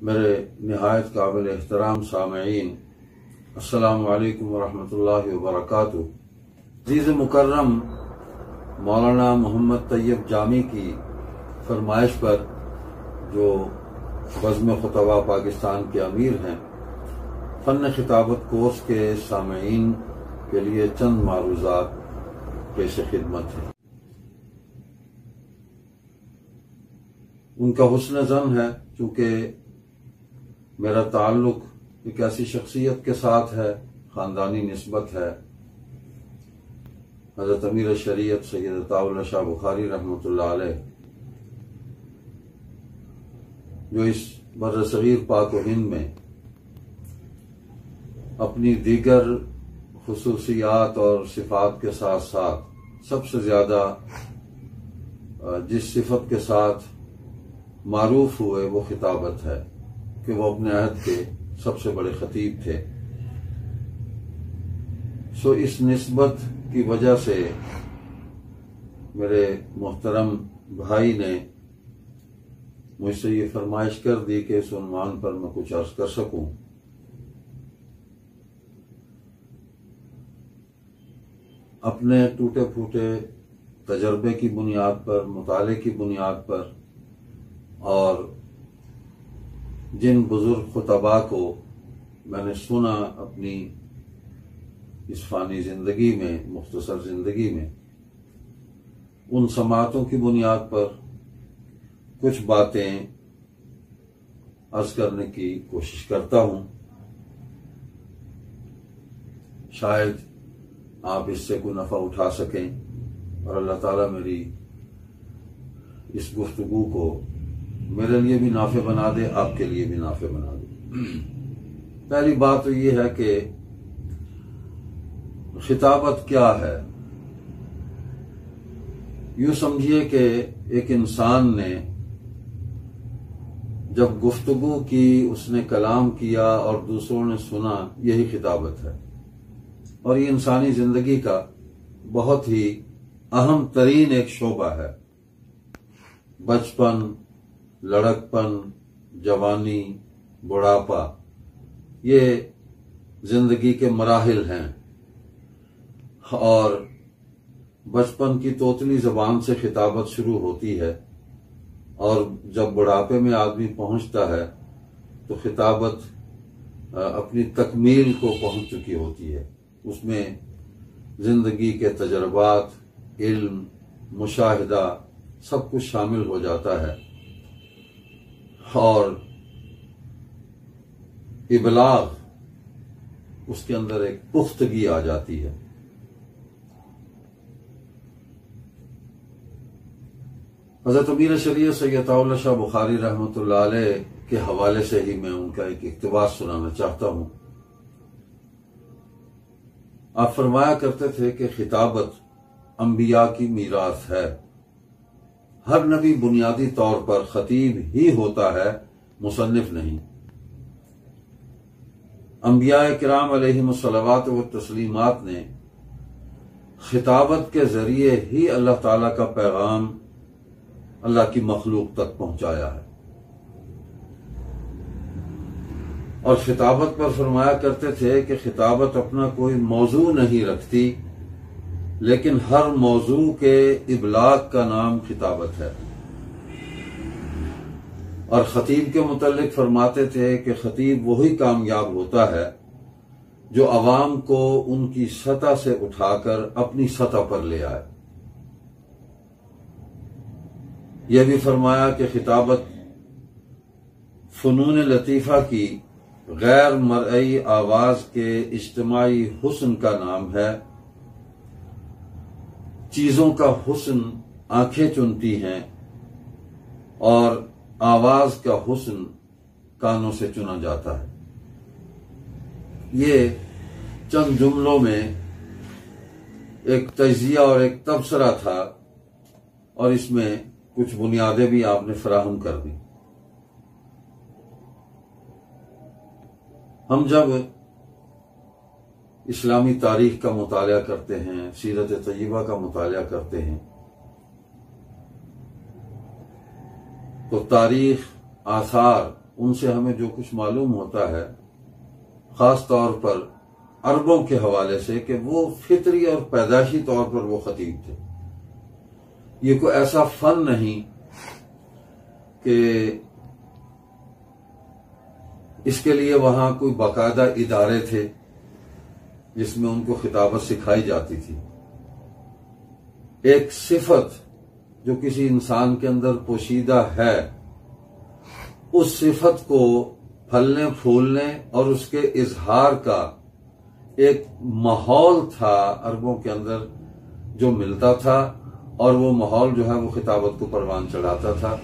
میرے نہایت قابل احترام سامعین، السلام علیکم ورحمۃ اللہ وبرکاتہ۔ عزیز مکرم مولانا محمد طیب جامی کی فرمائش پر، جو بزم خطبہ پاکستان کے امیر ہیں، فن خطابت کورس کے سامعین کے لیے چند معروضات پیش خدمت ہیں۔ ان کا حسن ظن ہے، چونکہ میرا تعلق ایک ایسی شخصیت کے ساتھ ہے، خاندانی نسبت ہے، حضرت امیر شریعت سید عطا اللہ شاہ بخاری رحمۃ اللہ علیہ، جو اس برصغیر پاک و ہند میں اپنی دیگر خصوصیات اور صفات کے ساتھ ساتھ سب سے زیادہ جس صفت کے ساتھ معروف ہوئے وہ خطابت ہے کہ وہ اپنے عہد کے سب سے بڑے خطیب تھے۔ سو اس نسبت کی وجہ سے میرے محترم بھائی نے مجھ سے یہ فرمائش کر دی کہ اس عنوان پر میں کچھ عرض کر سکوں۔ اپنے ٹوٹے پھوٹے تجربے کی بنیاد پر، مطالعے کی بنیاد پر، اور جن بزرگ خطباء کو میں نے سنا اپنی اس فانی زندگی میں، مختصر زندگی میں، ان سماعتوں کی بنیاد پر کچھ باتیں عرض کرنے کی کوشش کرتا ہوں۔ شاید آپ اس سے کوئی نفع اٹھا سکیں اور اللہ تعالیٰ میری اس گفتگو کو میرے لیے بھی نافع بنا دے، آپ کے لیے بھی نافع بنا دے۔ پہلی بات تو یہ ہے کہ خطابت کیا ہے۔ یوں سمجھیے کہ ایک انسان نے جب گفتگو کی، اس نے کلام کیا اور دوسروں نے سنا، یہی خطابت ہے، اور یہ انسانی زندگی کا بہت ہی اہم ترین ایک شعبہ ہے۔ بچپن، لڑکپن، جوانی، بڑھاپا، یہ زندگی کے مراحل ہیں، اور بچپن کی توتلی زبان سے خطابت شروع ہوتی ہے، اور جب بڑھاپے میں آدمی پہنچتا ہے تو خطابت اپنی تکمیل کو پہنچ چکی ہوتی ہے۔ اس میں زندگی کے تجربات، علم، مشاہدہ سب کچھ شامل ہو جاتا ہے، اور ابلاغ، اس کے اندر ایک پختگی آ جاتی ہے۔ حضرت امیر شریعت سید عطا اللہ شاہ بخاری رحمۃ اللہ علیہ کے حوالے سے ہی میں ان کا ایک اقتباس سنانا چاہتا ہوں۔ آپ فرمایا کرتے تھے کہ خطابت انبیاء کی میراث ہے۔ ہر نبی بنیادی طور پر خطیب ہی ہوتا ہے، مصنف نہیں۔ انبیاء کرام علیہم الصلوات والتسلیمات نے خطابت کے ذریعے ہی اللہ تعالیٰ کا پیغام اللہ کی مخلوق تک پہنچایا ہے، اور خطابت پر فرمایا کرتے تھے کہ خطابت اپنا کوئی موضوع نہیں رکھتی، لیکن ہر موضوع کے ابلاغ کا نام خطابت ہے۔ اور خطیب کے متعلق فرماتے تھے کہ خطیب وہی کامیاب ہوتا ہے جو عوام کو ان کی سطح سے اٹھا کر اپنی سطح پر لے آئے۔ یہ بھی فرمایا کہ خطابت فنون لطیفہ کی غیر مرئی آواز کے اجتماعی حسن کا نام ہے۔ چیزوں کا حسن آنکھیں چنتی ہیں، اور آواز کا حسن کانوں سے چنا جاتا ہے۔ یہ چند جملوں میں ایک تجزیہ اور ایک تبصرہ تھا، اور اس میں کچھ بنیادیں بھی آپ نے فراہم کر دی۔ ہم جب اسلامی تاریخ کا مطالعہ کرتے ہیں، سیرت طیبہ کا مطالعہ کرتے ہیں، تو تاریخ، آثار ان سے ہمیں جو کچھ معلوم ہوتا ہے خاص طور پر عربوں کے حوالے سے کہ وہ فطری اور پیدائشی طور پر وہ خطیب تھے. یہ کوئی ایسا فن نہیں کہ اس کے لیے وہاں کوئی باقاعدہ ادارے تھے جس میں ان کو خطابت سکھائی جاتی تھی. ایک صفت جو کسی انسان کے اندر پوشیدہ ہے اس صفت کو پھلنے پھولنے اور اس کے اظہار کا ایک ماحول تھا عربوں کے اندر جو ملتا تھا، اور وہ ماحول جو ہے وہ خطابت کو پروان چڑھاتا تھا.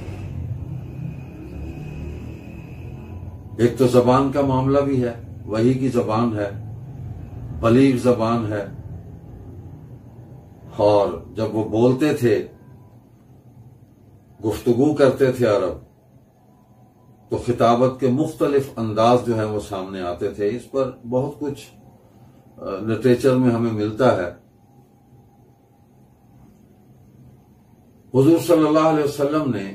ایک تو زبان کا معاملہ بھی ہے، وحی کی زبان ہے، بلیغ زبان ہے، اور جب وہ بولتے تھے، گفتگو کرتے تھے عرب، تو خطابت کے مختلف انداز جو ہیں وہ سامنے آتے تھے. اس پر بہت کچھ لٹریچر میں ہمیں ملتا ہے. حضور صلی اللہ علیہ وسلم نے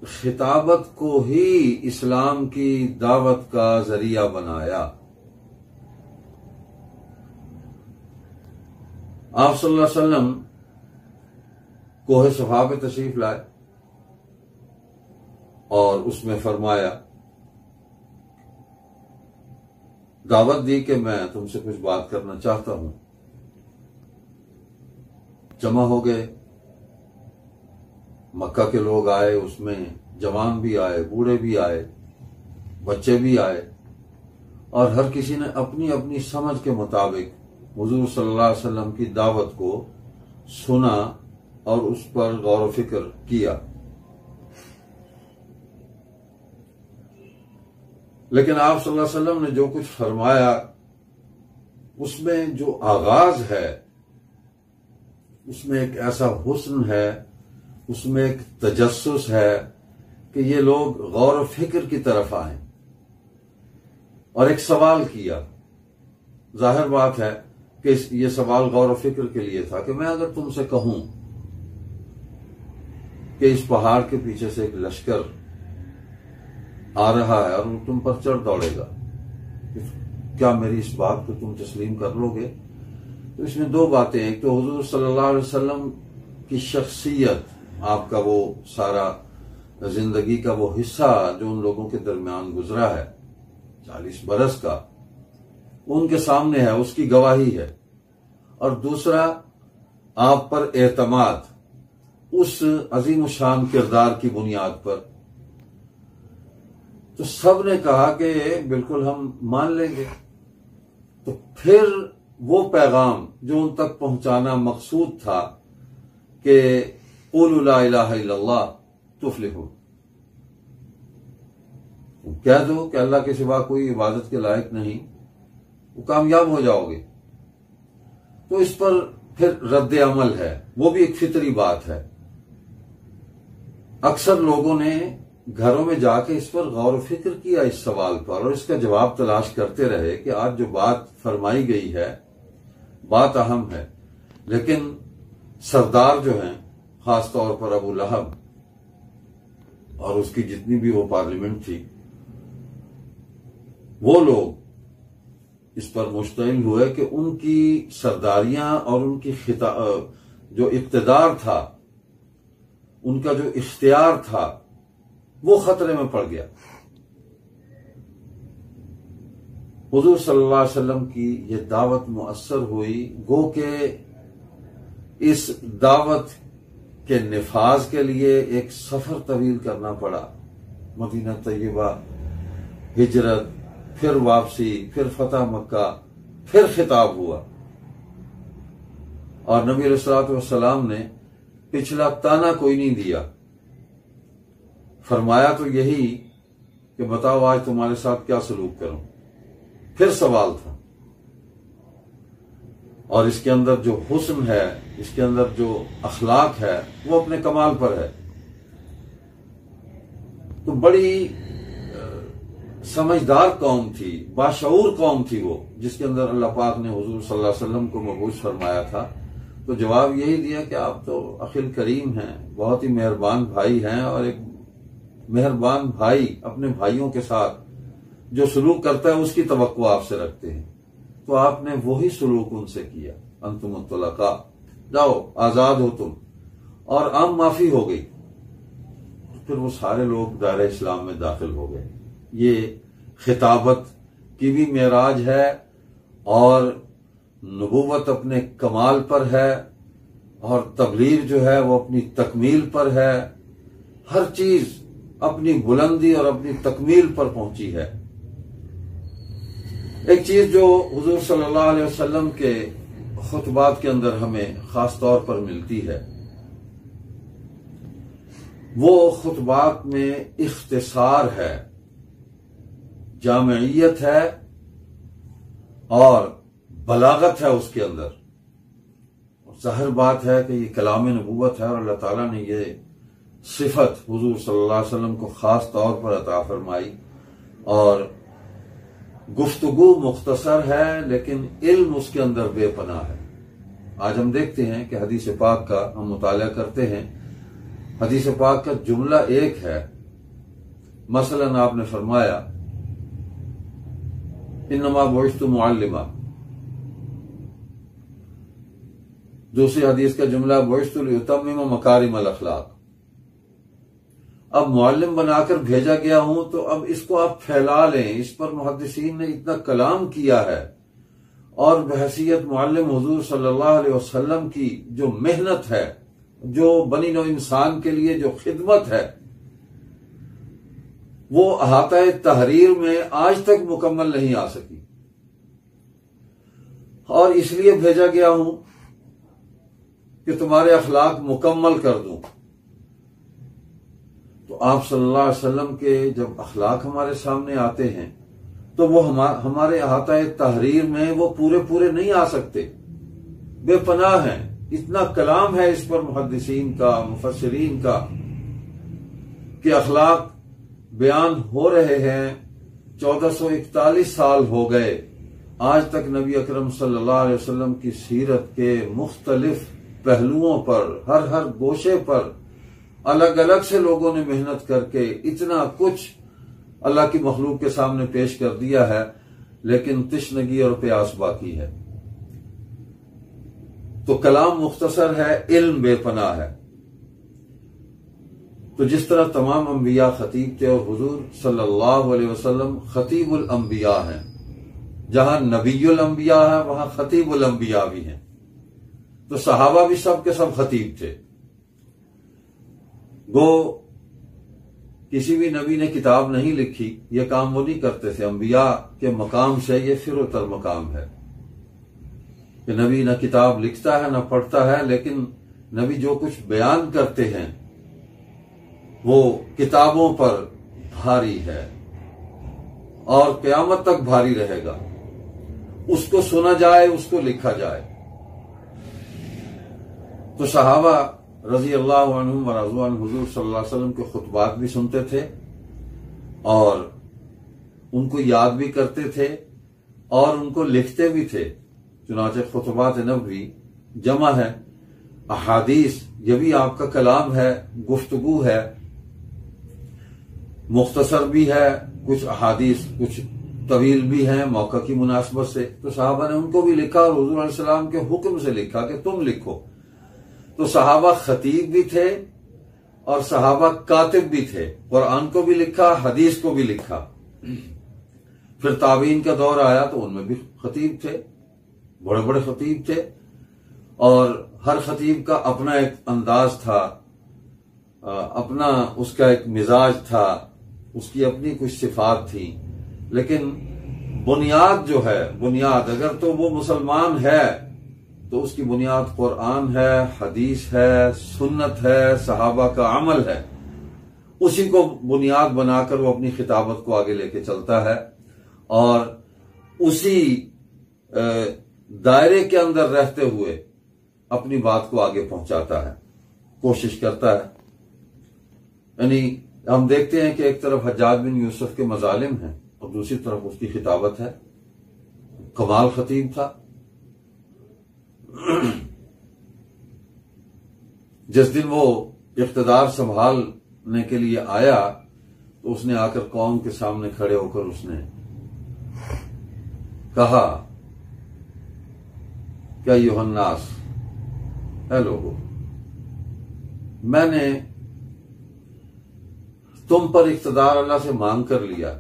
خطابت کو ہی اسلام کی دعوت کا ذریعہ بنایا. آپ صلی اللہ علیہ وسلم کوہ صفا پہ تشریف لائے اور اس میں فرمایا، دعوت دی کہ میں تم سے کچھ بات کرنا چاہتا ہوں. جمع ہو گئے، مکہ کے لوگ آئے، اس میں جوان بھی آئے، بوڑھے بھی آئے، بچے بھی آئے، اور ہر کسی نے اپنی اپنی سمجھ کے مطابق حضور صلی اللہ علیہ وسلم کی دعوت کو سنا اور اس پر غور و فکر کیا. لیکن آپ صلی اللہ علیہ وسلم نے جو کچھ فرمایا اس میں جو آغاز ہے اس میں ایک ایسا حسن ہے، اس میں ایک تجسس ہے کہ یہ لوگ غور و فکر کی طرف آئیں، اور ایک سوال کیا. ظاہر بات ہے کہ یہ سوال غور و فکر کے لیے تھا کہ میں اگر تم سے کہوں کہ اس پہاڑ کے پیچھے سے ایک لشکر آ رہا ہے اور وہ تم پر چڑھ دوڑے گا، کیا میری اس بات کو تم تسلیم کر لو گے؟ تو اس میں دو باتیں، ایک تو حضور صلی اللہ علیہ وسلم کی شخصیت، آپ کا وہ سارا زندگی کا وہ حصہ جو ان لوگوں کے درمیان گزرا ہے 40 برس کا، ان کے سامنے ہے، اس کی گواہی ہے. اور دوسرا آپ پر اعتماد اس عظیم الشان کردار کی بنیاد پر. تو سب نے کہا کہ بالکل ہم مان لیں گے. تو پھر وہ پیغام جو ان تک پہنچانا مقصود تھا کہ قولوا لا الہ الا اللہ تفلحوا، کہہ دو کہ اللہ کے سوا کوئی عبادت کے لائق نہیں، وہ کامیاب ہو جاؤ گے. تو اس پر پھر رد عمل ہے، وہ بھی ایک فطری بات ہے. اکثر لوگوں نے گھروں میں جا کے اس پر غور و فکر کیا اس سوال پر، اور اس کا جواب تلاش کرتے رہے کہ آج جو بات فرمائی گئی ہے بات اہم ہے. لیکن سردار جو ہیں، خاص طور پر ابو لہب اور اس کی جتنی بھی وہ پارلیمنٹ تھی، وہ لوگ اس پر مشتعل ہوئے کہ ان کی سرداریاں اور ان کی جو اقتدار تھا، ان کا جو اختیار تھا، وہ خطرے میں پڑ گیا. حضور صلی اللہ علیہ وسلم کی یہ دعوت مؤثر ہوئی، گو کہ اس دعوت کے نفاذ کے لیے ایک سفر طویل کرنا پڑا. مدینہ طیبہ، ہجرت، پھر واپسی، پھر فتح مکہ، پھر خطاب ہوا. اور نبی علیہ الصلوۃ والسلام نے پچھلا تانا کوئی نہیں دیا. فرمایا تو یہی کہ بتاؤ آج تمہارے ساتھ کیا سلوک کروں. پھر سوال تھا. اور اس کے اندر جو حسن ہے، اس کے اندر جو اخلاق ہے، وہ اپنے کمال پر ہے. تو بڑی سمجھدار قوم تھی، باشعور قوم تھی وہ، جس کے اندر اللہ پاک نے حضور صلی اللہ علیہ وسلم کو مبعوث فرمایا تھا. تو جواب یہی دیا کہ آپ تو اخی کریم ہیں، بہت ہی مہربان بھائی ہیں، اور ایک مہربان بھائی اپنے بھائیوں کے ساتھ جو سلوک کرتا ہے اس کی توقع آپ سے رکھتے ہیں، تو آپ نے وہی سلوک ان سے کیا. انتم الطلقاء، جاؤ آزاد ہو تم، اور عام معافی ہو گئی. پھر وہ سارے لوگ دائرہ اسلام میں داخل ہو گئے. یہ خطابت کی بھی معراج ہے، اور نبوت اپنے کمال پر ہے، اور تبلیغ جو ہے وہ اپنی تکمیل پر ہے. ہر چیز اپنی بلندی اور اپنی تکمیل پر پہنچی ہے. ایک چیز جو حضور صلی اللہ علیہ وسلم کے خطبات کے اندر ہمیں خاص طور پر ملتی ہے، وہ خطبات میں اختصار ہے، جامعیت ہے، اور بلاغت ہے اس کے اندر. ظاہر بات ہے کہ یہ کلام نبوت ہے، اور اللہ تعالیٰ نے یہ صفت حضور صلی اللہ علیہ وسلم کو خاص طور پر عطا فرمائی. اور گفتگو مختصر ہے لیکن علم اس کے اندر بے پناہ ہے. آج ہم دیکھتے ہیں کہ حدیث پاک کا ہم مطالعہ کرتے ہیں، حدیث پاک کا جملہ ایک ہے. مثلا آپ نے فرمایا انما بعثت معلما، دوسری حدیث کا جملہ بعثت لاتمم مکارم الاخلاق. اب معلم بنا کر بھیجا گیا ہوں تو اب اس کو آپ پھیلا لیں. اس پر محدثین نے اتنا کلام کیا ہے، اور بحیثیت معلم حضور صلی اللہ علیہ وسلم کی جو محنت ہے، جو بنی نوع انسان کے لیے جو خدمت ہے، وہ احاطہ تحریر میں آج تک مکمل نہیں آ سکی. اور اس لیے بھیجا گیا ہوں کہ تمہارے اخلاق مکمل کر دوں. تو آپ صلی اللہ علیہ وسلم کے جب اخلاق ہمارے سامنے آتے ہیں تو وہ ہمارے احاطہ تحریر میں وہ پورے نہیں آ سکتے، بے پناہ ہیں. اتنا کلام ہے اس پر محدثین کا، مفسرین کا، کہ اخلاق بیان ہو رہے ہیں. 1441 سال ہو گئے، آج تک نبی اکرم صلی اللہ علیہ وسلم کی سیرت کے مختلف پہلوؤں پر، ہر گوشے پر الگ الگ سے لوگوں نے محنت کر کے اتنا کچھ اللہ کی مخلوق کے سامنے پیش کر دیا ہے، لیکن تشنگی اور پیاس باقی ہے. تو کلام مختصر ہے، علم بے پناہ ہے. تو جس طرح تمام انبیاء خطیب تھے، اور حضور صلی اللہ علیہ وسلم خطیب الانبیاء ہیں، جہاں نبی الانبیاء ہے وہاں خطیب الانبیاء بھی ہیں. تو صحابہ بھی سب کے سب خطیب تھے. گو کسی بھی نبی نے کتاب نہیں لکھی، یہ کام وہ نہیں کرتے تھے. انبیاء کے مقام سے یہ فرعتر مقام ہے کہ نبی نہ کتاب لکھتا ہے نہ پڑھتا ہے، لیکن نبی جو کچھ بیان کرتے ہیں وہ کتابوں پر بھاری ہے اور قیامت تک بھاری رہے گا. اس کو سنا جائے، اس کو لکھا جائے. تو صحابہ رضی اللہ عنہم ورضوا عن حضور صلی اللہ علیہ وسلم کے خطبات بھی سنتے تھے، اور ان کو یاد بھی کرتے تھے، اور ان کو لکھتے بھی تھے. چنانچہ خطبات نبوی جمع ہے، احادیث یہ بھی آپ کا کلام ہے، گفتگو ہے، مختصر بھی ہے، کچھ احادیث کچھ طویل بھی ہیں موقع کی مناسبت سے. تو صحابہ نے ان کو بھی لکھا، اور حضور علیہ السلام کے حکم سے لکھا کہ تم لکھو. تو صحابہ خطیب بھی تھے اور صحابہ کاتب بھی تھے. قرآن کو بھی لکھا، حدیث کو بھی لکھا. پھر تابعین کا دور آیا تو ان میں بھی خطیب تھے، بڑے بڑے خطیب تھے، اور ہر خطیب کا اپنا ایک انداز تھا، اپنا اس کا ایک مزاج تھا، اس کی اپنی کچھ صفات تھیں. لیکن بنیاد جو ہے، بنیاد اگر تو وہ مسلمان ہے تو اس کی بنیاد قرآن ہے، حدیث ہے، سنت ہے، صحابہ کا عمل ہے. اسی کو بنیاد بنا کر وہ اپنی خطابت کو آگے لے کے چلتا ہے، اور اسی دائرے کے اندر رہتے ہوئے اپنی بات کو آگے پہنچاتا ہے، کوشش کرتا ہے. یعنی ہم دیکھتے ہیں کہ ایک طرف حجاج بن یوسف کے مظالم ہیں اور دوسری طرف اس کی خطابت ہے. کمال خطیب تھا. جس دن وہ اقتدار سنبھالنے کے لیے آیا تو اس نے آ کر قوم کے سامنے کھڑے ہو کر اس نے کہا کہ ایھا الناس، اے لوگو، میں نے تم پر اقتدار اللہ سے مانگ کر لیا،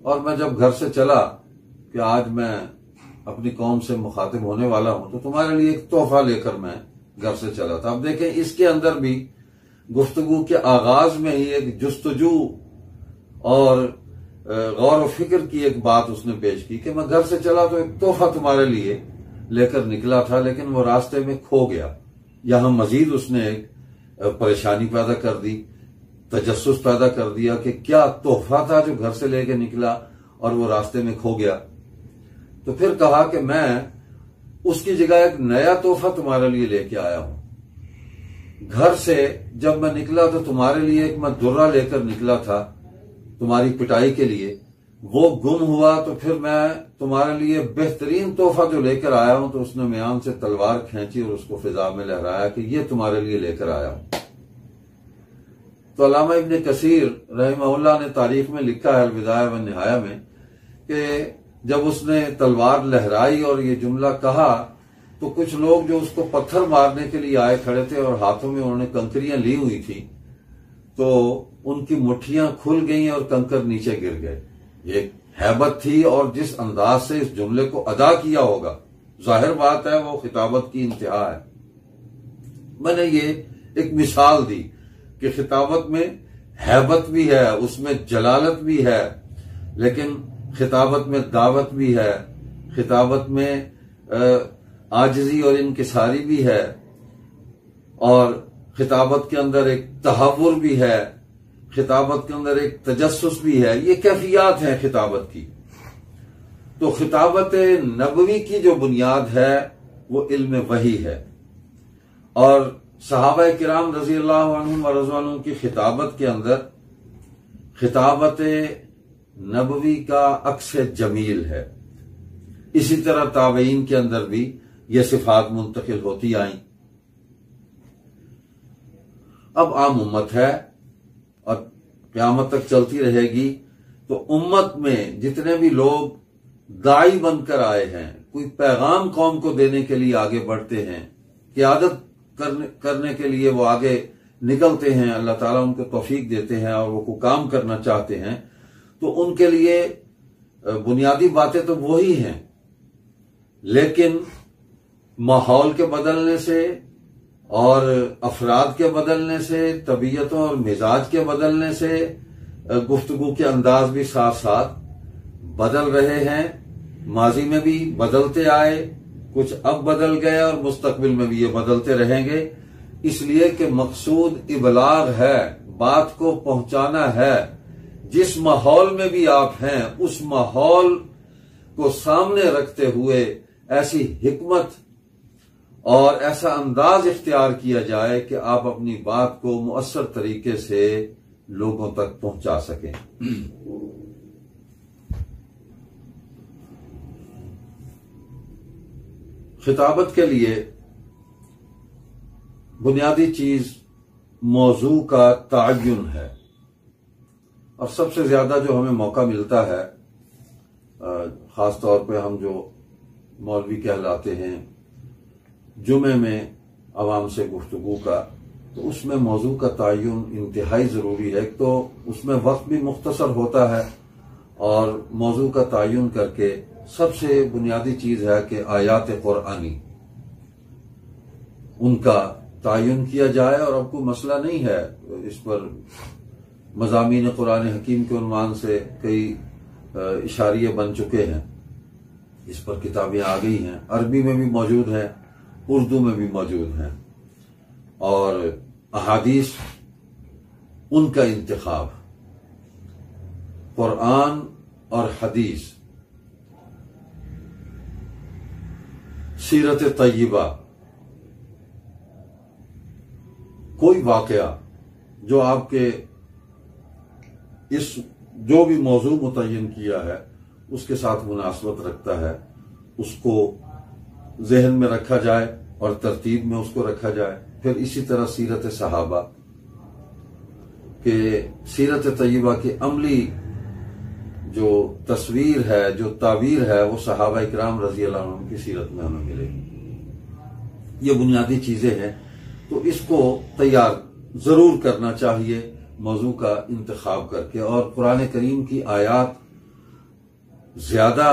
اور میں جب گھر سے چلا کہ آج میں اپنی قوم سے مخاطب ہونے والا ہوں، تو تمہارے لیے ایک تحفہ لے کر میں گھر سے چلا تھا۔ اب دیکھیں اس کے اندر بھی گفتگو کے آغاز میں ہی ایک جستجو اور غور و فکر کی ایک بات اس نے پیش کی کہ میں گھر سے چلا تو ایک تحفہ تمہارے لیے لے کر نکلا تھا، لیکن وہ راستے میں کھو گیا۔ یہاں مزید اس نے ایک پریشانی پیدا کر دی، تجسس پیدا کر دیا کہ کیا تحفہ تھا جو گھر سے لے کے نکلا اور وہ راستے میں کھو گیا۔ تو پھر کہا کہ میں اس کی جگہ ایک نیا تحفہ تمہارے لیے لے کے آیا ہوں۔ گھر سے جب میں نکلا تو تمہارے لیے ایک میں درہ لے کر نکلا تھا تمہاری پٹائی کے لیے، وہ گم ہوا، تو پھر میں تمہارے لیے بہترین تحفہ جو لے کر آیا ہوں، تو اس نے میان سے تلوار کھینچی اور اس کو فضا میں لہرایا کہ یہ تمہارے لیے لے کر آیا ہوں۔ تو علامہ ابن کثیر رحمہ اللہ نے تاریخ میں لکھا ہے البدایہ والنہایہ میں کہ جب اس نے تلوار لہرائی اور یہ جملہ کہا تو کچھ لوگ جو اس کو پتھر مارنے کے لیے آئے کھڑے تھے اور ہاتھوں میں انہوں نے کنکریاں لی ہوئی تھی، تو ان کی مٹھیاں کھل گئیں اور کنکر نیچے گر گئے۔ ایک ہیبت تھی، اور جس انداز سے اس جملے کو ادا کیا ہوگا، ظاہر بات ہے وہ خطابت کی انتہا ہے۔ میں نے یہ ایک مثال دی کہ خطابت میں ہیبت بھی ہے، اس میں جلالت بھی ہے، لیکن خطابت میں دعوت بھی ہے، خطابت میں عاجزی اور انکساری بھی ہے، اور خطابت کے اندر ایک تحور بھی ہے، خطابت کے اندر ایک تجسس بھی ہے۔ یہ کیفیات ہیں خطابت کی۔ تو خطابت نبوی کی جو بنیاد ہے وہ علم وحی ہے، اور صحابہ کرام رضی اللہ عنہم و رضوان عنہم کی خطابت کے اندر خطابت نبوی کا عکس جمیل ہے۔ اسی طرح تابعین کے اندر بھی یہ صفات منتقل ہوتی آئیں۔ اب عام امت ہے اور قیامت تک چلتی رہے گی، تو امت میں جتنے بھی لوگ داعی بن کر آئے ہیں، کوئی پیغام قوم کو دینے کے لیے آگے بڑھتے ہیں، قیادت کرنے کے لیے وہ آگے نکلتے ہیں، اللہ تعالیٰ ان کو توفیق دیتے ہیں اور وہ کوئی کام کرنا چاہتے ہیں، تو ان کے لیے بنیادی باتیں تو وہی ہیں، لیکن ماحول کے بدلنے سے اور افراد کے بدلنے سے، طبیعتوں اور مزاج کے بدلنے سے گفتگو کے انداز بھی ساتھ ساتھ بدل رہے ہیں۔ ماضی میں بھی بدلتے آئے، کچھ اب بدل گئے، اور مستقبل میں بھی یہ بدلتے رہیں گے، اس لیے کہ مقصود ابلاغ ہے، بات کو پہنچانا ہے۔ جس ماحول میں بھی آپ ہیں اس ماحول کو سامنے رکھتے ہوئے ایسی حکمت اور ایسا انداز اختیار کیا جائے کہ آپ اپنی بات کو مؤثر طریقے سے لوگوں تک پہنچا سکیں۔ خطابت کے لیے بنیادی چیز موضوع کا تعین ہے، اور سب سے زیادہ جو ہمیں موقع ملتا ہے، خاص طور پہ ہم جو مولوی کہلاتے ہیں، جمعے میں عوام سے گفتگو کا، تو اس میں موضوع کا تعین انتہائی ضروری ہے۔ تو اس میں وقت بھی مختصر ہوتا ہے، اور موضوع کا تعین کر کے سب سے بنیادی چیز ہے کہ آیات قرآنی ان کا تعین کیا جائے۔ اور اب کوئی مسئلہ نہیں ہے، اس پر مضامین قرآن حکیم کے عنوان سے کئی اشاریے بن چکے ہیں، اس پر کتابیں آ گئی ہیں، عربی میں بھی موجود ہیں، اردو میں بھی موجود ہیں، اور احادیث ان کا انتخاب، قرآن اور حدیث، سیرت طیبہ، کوئی واقعہ جو آپ کے اس جو بھی موضوع متعین کیا ہے اس کے ساتھ مناسبت رکھتا ہے، اس کو ذہن میں رکھا جائے اور ترتیب میں اس کو رکھا جائے۔ پھر اسی طرح سیرت صحابہ کہ سیرت طیبہ کی عملی جو تصویر ہے، جو تعبیر ہے، وہ صحابہ اکرام رضی اللہ عنہ کی سیرت میں ہمیں ملے گی۔ یہ بنیادی چیزیں ہیں، تو اس کو تیار ضرور کرنا چاہیے موضوع کا انتخاب کر کے، اور قرآن کریم کی آیات زیادہ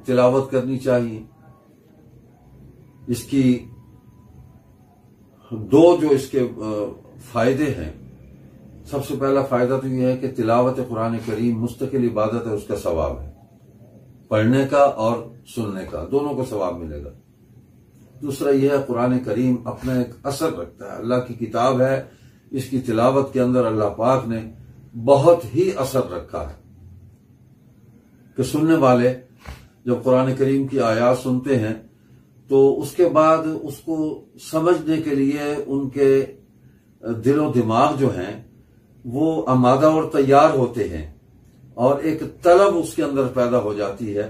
تلاوت کرنی چاہیے۔ اس کی دو جو اس کے فائدے ہیں، سب سے پہلا فائدہ تو یہ ہے کہ تلاوت قرآن کریم مستقل عبادت ہے، اس کا ثواب ہے، پڑھنے کا اور سننے کا، دونوں کو ثواب ملے گا۔ دوسرا یہ ہے قرآن کریم اپنا ایک اثر رکھتا ہے، اللہ کی کتاب ہے، اس کی تلاوت کے اندر اللہ پاک نے بہت ہی اثر رکھا ہے کہ سننے والے جب قرآن کریم کی آیات سنتے ہیں تو اس کے بعد اس کو سمجھنے کے لیے ان کے دل و دماغ جو ہیں وہ آمادہ اور تیار ہوتے ہیں، اور ایک طلب اس کے اندر پیدا ہو جاتی ہے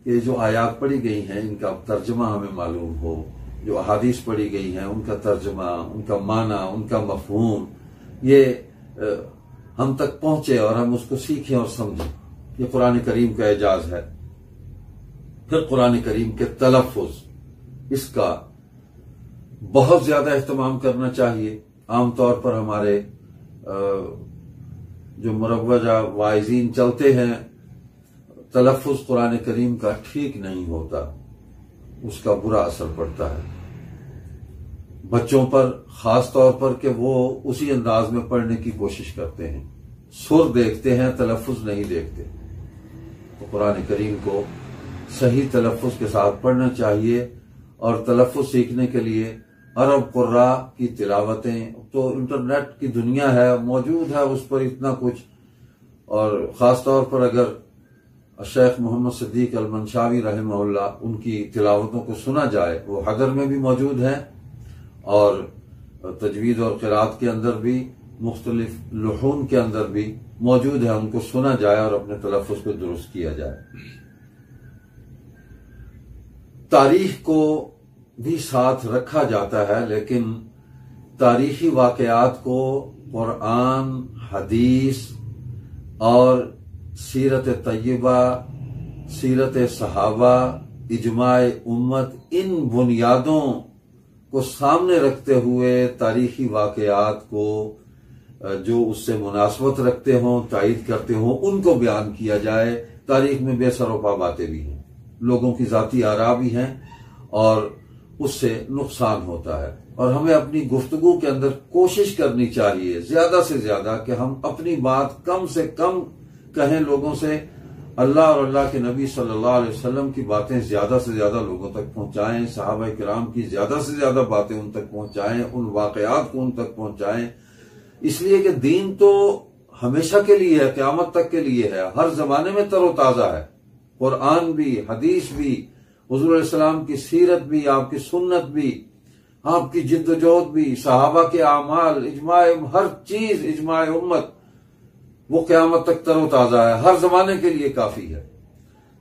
کہ جو آیات پڑھی گئی ہیں ان کا ترجمہ ہمیں معلوم ہو، جو احادیث پڑھی گئی ہیں ان کا ترجمہ، ان کا معنی، ان کا مفہوم، یہ ہم تک پہنچے اور ہم اس کو سیکھیں اور سمجھیں۔ یہ قرآن کریم کا اعجاز ہے۔ پھر قرآن کریم کے تلفظ، اس کا بہت زیادہ اہتمام کرنا چاہیے۔ عام طور پر ہمارے جو مروجہ واعظین چلتے ہیں، تلفظ قرآن کریم کا ٹھیک نہیں ہوتا، اس کا برا اثر پڑتا ہے بچوں پر، خاص طور پر کہ وہ اسی انداز میں پڑھنے کی کوشش کرتے ہیں، سر دیکھتے ہیں، تلفظ نہیں دیکھتے۔ تو قرآن کریم کو صحیح تلفظ کے ساتھ پڑھنا چاہیے، اور تلفظ سیکھنے کے لیے عرب قراء کی تلاوتیں تو انٹرنیٹ کی دنیا ہے، موجود ہے اس پر اتنا کچھ، اور خاص طور پر اگر شیخ محمد صدیق المنشاوی رحمہ اللہ ان کی تلاوتوں کو سنا جائے، وہ حدر میں بھی موجود ہیں اور تجوید اور قرات کے اندر بھی، مختلف لحون کے اندر بھی موجود ہے، ان کو سنا جائے اور اپنے تلفظ کو درست کیا جائے۔ تاریخ کو بھی ساتھ رکھا جاتا ہے، لیکن تاریخی واقعات کو قرآن، حدیث اور سیرت طیبہ، سیرت صحابہ، اجماع امت، ان بنیادوں کو سامنے رکھتے ہوئے تاریخی واقعات کو جو اس سے مناسبت رکھتے ہوں، تائید کرتے ہوں، ان کو بیان کیا جائے۔ تاریخ میں بے سر و پا باتیں بھی ہیں، لوگوں کی ذاتی آراء بھی ہیں، اور اس سے نقصان ہوتا ہے، اور ہمیں اپنی گفتگو کے اندر کوشش کرنی چاہیے زیادہ سے زیادہ کہ ہم اپنی بات کم سے کم کہیں لوگوں سے، اللہ اور اللہ کے نبی صلی اللہ علیہ وسلم کی باتیں زیادہ سے زیادہ لوگوں تک پہنچائیں، صحابہ کرام کی زیادہ سے زیادہ باتیں ان تک پہنچائیں، ان واقعات کو ان تک پہنچائیں، اس لیے کہ دین تو ہمیشہ کے لیے ہے، قیامت تک کے لیے ہے، ہر زمانے میں تر و تازہ ہے۔ قرآن بھی، حدیث بھی، حضور علیہ السلام کی سیرت بھی، آپ کی سنت بھی، آپ کی جد و جہد بھی، صحابہ کے اعمال، اجماع، ہر چیز، اجماع امت، وہ قیامت تک تر و تازہ ہے، ہر زمانے کے لیے کافی ہے۔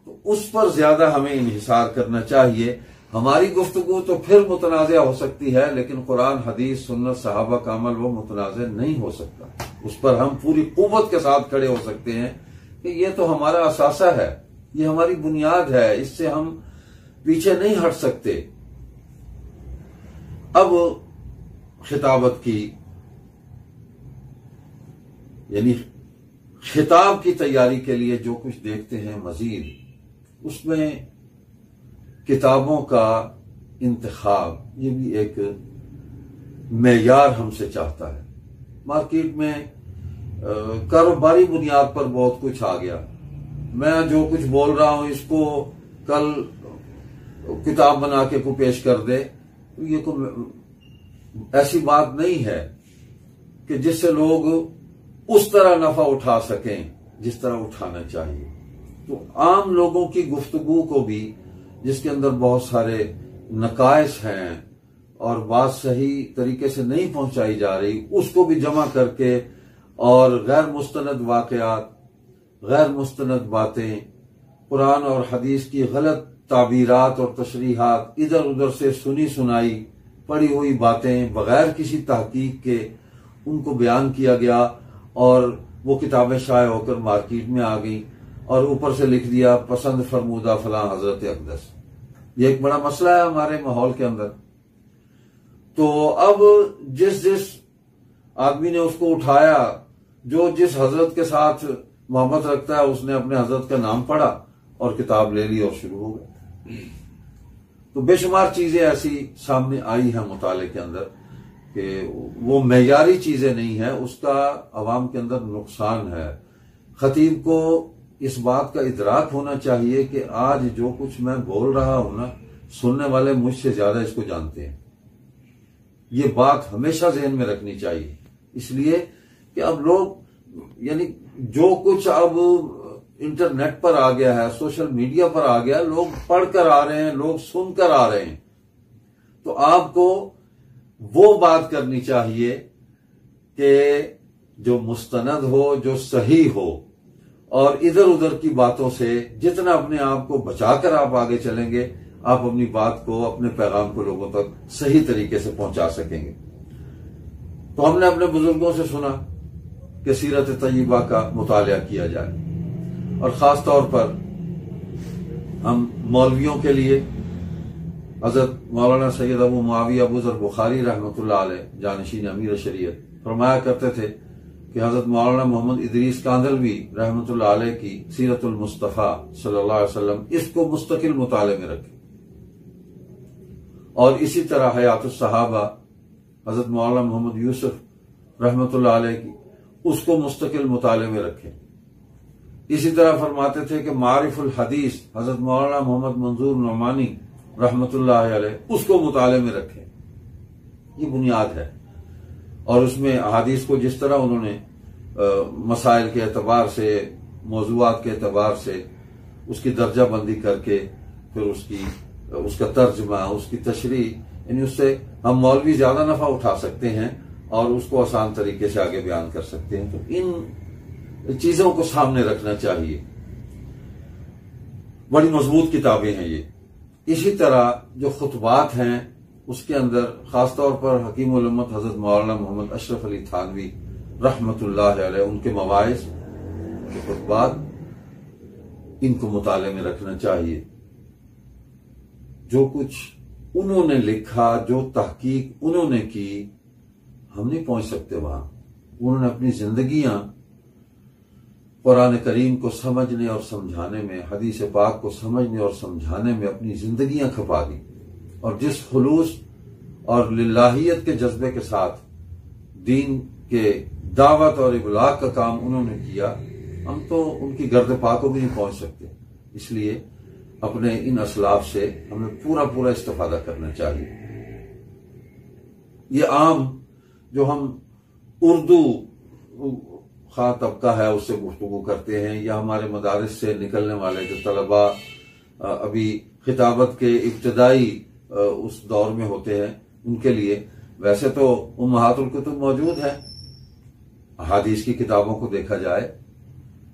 تو اس پر زیادہ ہمیں انحصار کرنا چاہیے۔ ہماری گفتگو تو پھر متنازع ہو سکتی ہے، لیکن قرآن، حدیث، سنت، صحابہ کا عمل وہ متنازع نہیں ہو سکتا۔ اس پر ہم پوری قوت کے ساتھ کھڑے ہو سکتے ہیں کہ یہ تو ہمارا اثاثہ ہے، یہ ہماری بنیاد ہے، اس سے ہم پیچھے نہیں ہٹ سکتے۔ اب خطابت کی، یعنی خطاب کی تیاری کے لیے جو کچھ دیکھتے ہیں مزید، اس میں کتابوں کا انتخاب، یہ بھی ایک معیار ہم سے چاہتا ہے۔ مارکیٹ میں کاروباری بنیاد پر بہت کچھ آ گیا، میں جو کچھ بول رہا ہوں اس کو کل کتاب بنا کے کو پیش کر دے، یہ ایسی بات نہیں ہے کہ جس سے لوگ اس طرح نفع اٹھا سکیں جس طرح اٹھانا چاہیے۔ تو عام لوگوں کی گفتگو کو بھی، جس کے اندر بہت سارے نقائص ہیں اور بات صحیح طریقے سے نہیں پہنچائی جا رہی، اس کو بھی جمع کر کے، اور غیر مستند واقعات، غیر مستند باتیں، قرآن اور حدیث کی غلط تعبیرات اور تشریحات، ادھر ادھر سے سنی سنائی پڑھی ہوئی باتیں بغیر کسی تحقیق کے ان کو بیان کیا گیا، اور وہ کتابیں شائع ہو کر مارکیٹ میں آ گئیں اور اوپر سے لکھ دیا پسند فرمودہ فلاں حضرت اقدس. یہ ایک بڑا مسئلہ ہے ہمارے ماحول کے اندر. تو اب جس آدمی نے اس کو اٹھایا، جو جس حضرت کے ساتھ محبت رکھتا ہے، اس نے اپنے حضرت کا نام پڑھا اور کتاب لے لی اور شروع ہو گئے. تو بے شمار چیزیں ایسی سامنے آئی ہیں مطالعے کے اندر کہ وہ معیاری چیزیں نہیں ہیں، اس کا عوام کے اندر نقصان ہے. خطیب کو اس بات کا ادراک ہونا چاہیے کہ آج جو کچھ میں بول رہا ہوں نا، سننے والے مجھ سے زیادہ اس کو جانتے ہیں. یہ بات ہمیشہ ذہن میں رکھنی چاہیے، اس لیے کہ اب لوگ یعنی جو کچھ اب انٹرنیٹ پر آ گیا ہے، سوشل میڈیا پر آ گیا، لوگ پڑھ کر آ رہے ہیں، لوگ سن کر آ رہے ہیں. تو آپ کو وہ بات کرنی چاہیے کہ جو مستند ہو، جو صحیح ہو، اور ادھر ادھر کی باتوں سے جتنا اپنے آپ کو بچا کر آپ آگے چلیں گے، آپ اپنی بات کو، اپنے پیغام کو لوگوں تک صحیح طریقے سے پہنچا سکیں گے. تو ہم نے اپنے بزرگوں سے سنا کہ سیرت طیبہ کا مطالعہ کیا جائے، اور خاص طور پر ہم مولویوں کے لیے حضرت مولانا سید ابو معاویہ ابو ذر بخاری رحمۃ اللہ علیہ، جانشین امیر شریعت، فرمایا کرتے تھے کہ حضرت مولانا محمد ادریس کاندلوی رحمۃ اللہ علیہ کی سیرت المصطفیٰ صلی اللہ علیہ وسلم اس کو مستقل مطالعے میں رکھیں، اور اسی طرح حیات الصحابہ حضرت مولانا محمد یوسف رحمۃ اللہ علیہ کی اس کو مستقل مطالعے میں رکھیں. اسی طرح فرماتے تھے کہ معارف الحدیث حضرت مولانا محمد منظور نعمانی رحمۃ اللہ علیہ اس کو مطالعے میں رکھیں. یہ بنیاد ہے، اور اس میں احادیث کو جس طرح انہوں نے مسائل کے اعتبار سے، موضوعات کے اعتبار سے اس کی درجہ بندی کر کے پھر اس کا ترجمہ، اس کی تشریح، یعنی اس سے ہم مولوی زیادہ نفع اٹھا سکتے ہیں اور اس کو آسان طریقے سے آگے بیان کر سکتے ہیں. تو ان چیزوں کو سامنے رکھنا چاہیے. بڑی مضبوط کتابیں ہیں یہ. اسی طرح جو خطبات ہیں اس کے اندر خاص طور پر حکیم الامت حضرت مولانا محمد اشرف علی تھانوی رحمۃ اللہ علیہ، ان کے مواعظ کے خطبات، ان کو مطالعے میں رکھنا چاہیے. جو کچھ انہوں نے لکھا، جو تحقیق انہوں نے کی، ہم نہیں پہنچ سکتے وہاں. انہوں نے اپنی زندگیاں قرآن کریم کو سمجھنے اور سمجھانے میں، حدیث پاک کو سمجھنے اور سمجھانے میں اپنی زندگیاں کھپا دی، اور جس خلوص اور للہیت کے جذبے کے ساتھ دین کے دعوت اور ابلاغ کا کام انہوں نے کیا، ہم تو ان کی گرد پا کو بھی نہیں پہنچ سکتے. اس لیے اپنے ان اسلاف سے ہمیں پورا استفادہ کرنا چاہیے. یہ عام جو ہم اردو خواہ طبقہ ہے اس سے گفتگو کرتے ہیں، یا ہمارے مدارس سے نکلنے والے جو طلباء ابھی خطابت کے ابتدائی اس دور میں ہوتے ہیں، ان کے لیے ویسے تو امہات الکتب موجود ہے، احادیث کی کتابوں کو دیکھا جائے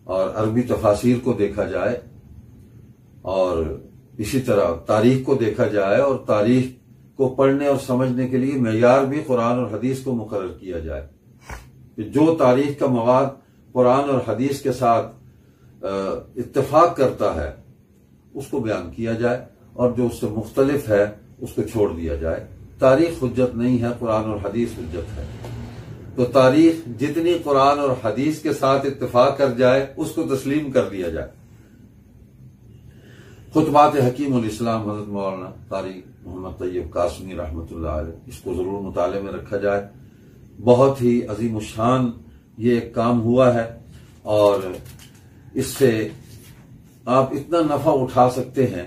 اور عربی تفاسیر کو دیکھا جائے، اور اسی طرح تاریخ کو دیکھا جائے، اور تاریخ کو پڑھنے اور سمجھنے کے لیے معیار بھی قرآن اور حدیث کو مقرر کیا جائے کہ جو تاریخ کا مواد قرآن اور حدیث کے ساتھ اتفاق کرتا ہے اس کو بیان کیا جائے، اور جو اس سے مختلف ہے اس کو چھوڑ دیا جائے. تاریخ حجت نہیں ہے، قرآن اور حدیث حجت ہے. تو تاریخ جتنی قرآن اور حدیث کے ساتھ اتفاق کر جائے اس کو تسلیم کر دیا جائے. خطبات حکیم الاسلام حضرت مولانا قاری محمد طیب قاسمی رحمۃ اللہ علیہ، اس کو ضرور مطالعے میں رکھا جائے. بہت ہی عظیم الشان یہ ایک کام ہوا ہے، اور اس سے آپ اتنا نفع اٹھا سکتے ہیں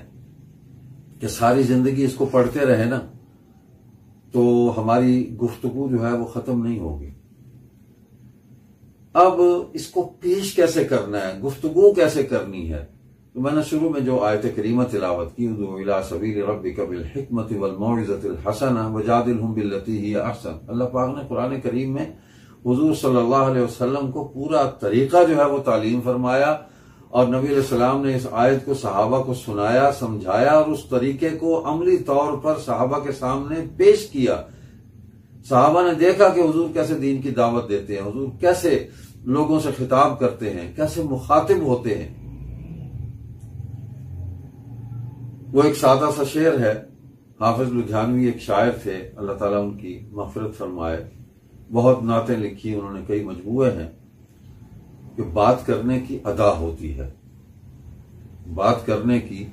کہ ساری زندگی اس کو پڑھتے رہے نا تو ہماری گفتگو جو ہے وہ ختم نہیں ہوگی. اب اس کو پیش کیسے کرنا ہے، گفتگو کیسے کرنی ہے؟ تو میں نے شروع میں جو آیت کریمہ تلاوت کی، ادعو الی سبیل ربک بالحکمۃ والموعظۃ الحسنہ وجادلھم باللتی ہی احسن، اللہ پاک نے قرآن کریم میں حضور صلی اللہ علیہ وسلم کو پورا طریقہ جو ہے وہ تعلیم فرمایا، اور نبی علیہ السلام نے اس آیت کو صحابہ کو سنایا، سمجھایا، اور اس طریقے کو عملی طور پر صحابہ کے سامنے پیش کیا. صحابہ نے دیکھا کہ حضور کیسے دین کی دعوت دیتے ہیں، حضور کیسے لوگوں سے خطاب کرتے ہیں، کیسے مخاطب ہوتے ہیں۔ وہ ایک سادہ سا شعر ہے، حافظ لدھیانوی ایک شاعر تھے، اللہ تعالیٰ ان کی مغفرت فرمائے، بہت نعتیں لکھی انہوں نے، کئی مجموعے ہیں، کہ بات کرنے کی ادا ہوتی ہے، بات کرنے کی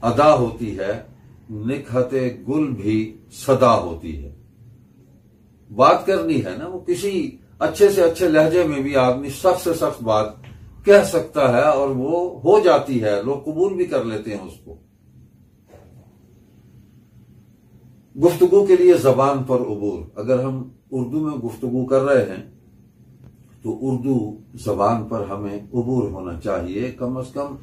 ادا ہوتی ہے، نکہت گل بھی صدا ہوتی ہے۔ بات کرنی ہے نا، وہ کسی اچھے سے اچھے لہجے میں بھی آدمی سخت سے سخت بات کہہ سکتا ہے اور وہ ہو جاتی ہے، لوگ قبول بھی کر لیتے ہیں اس کو۔ گفتگو کے لیے زبان پر عبور، اگر ہم اردو میں گفتگو کر رہے ہیں تو اردو زبان پر ہمیں عبور ہونا چاہیے، کم از کم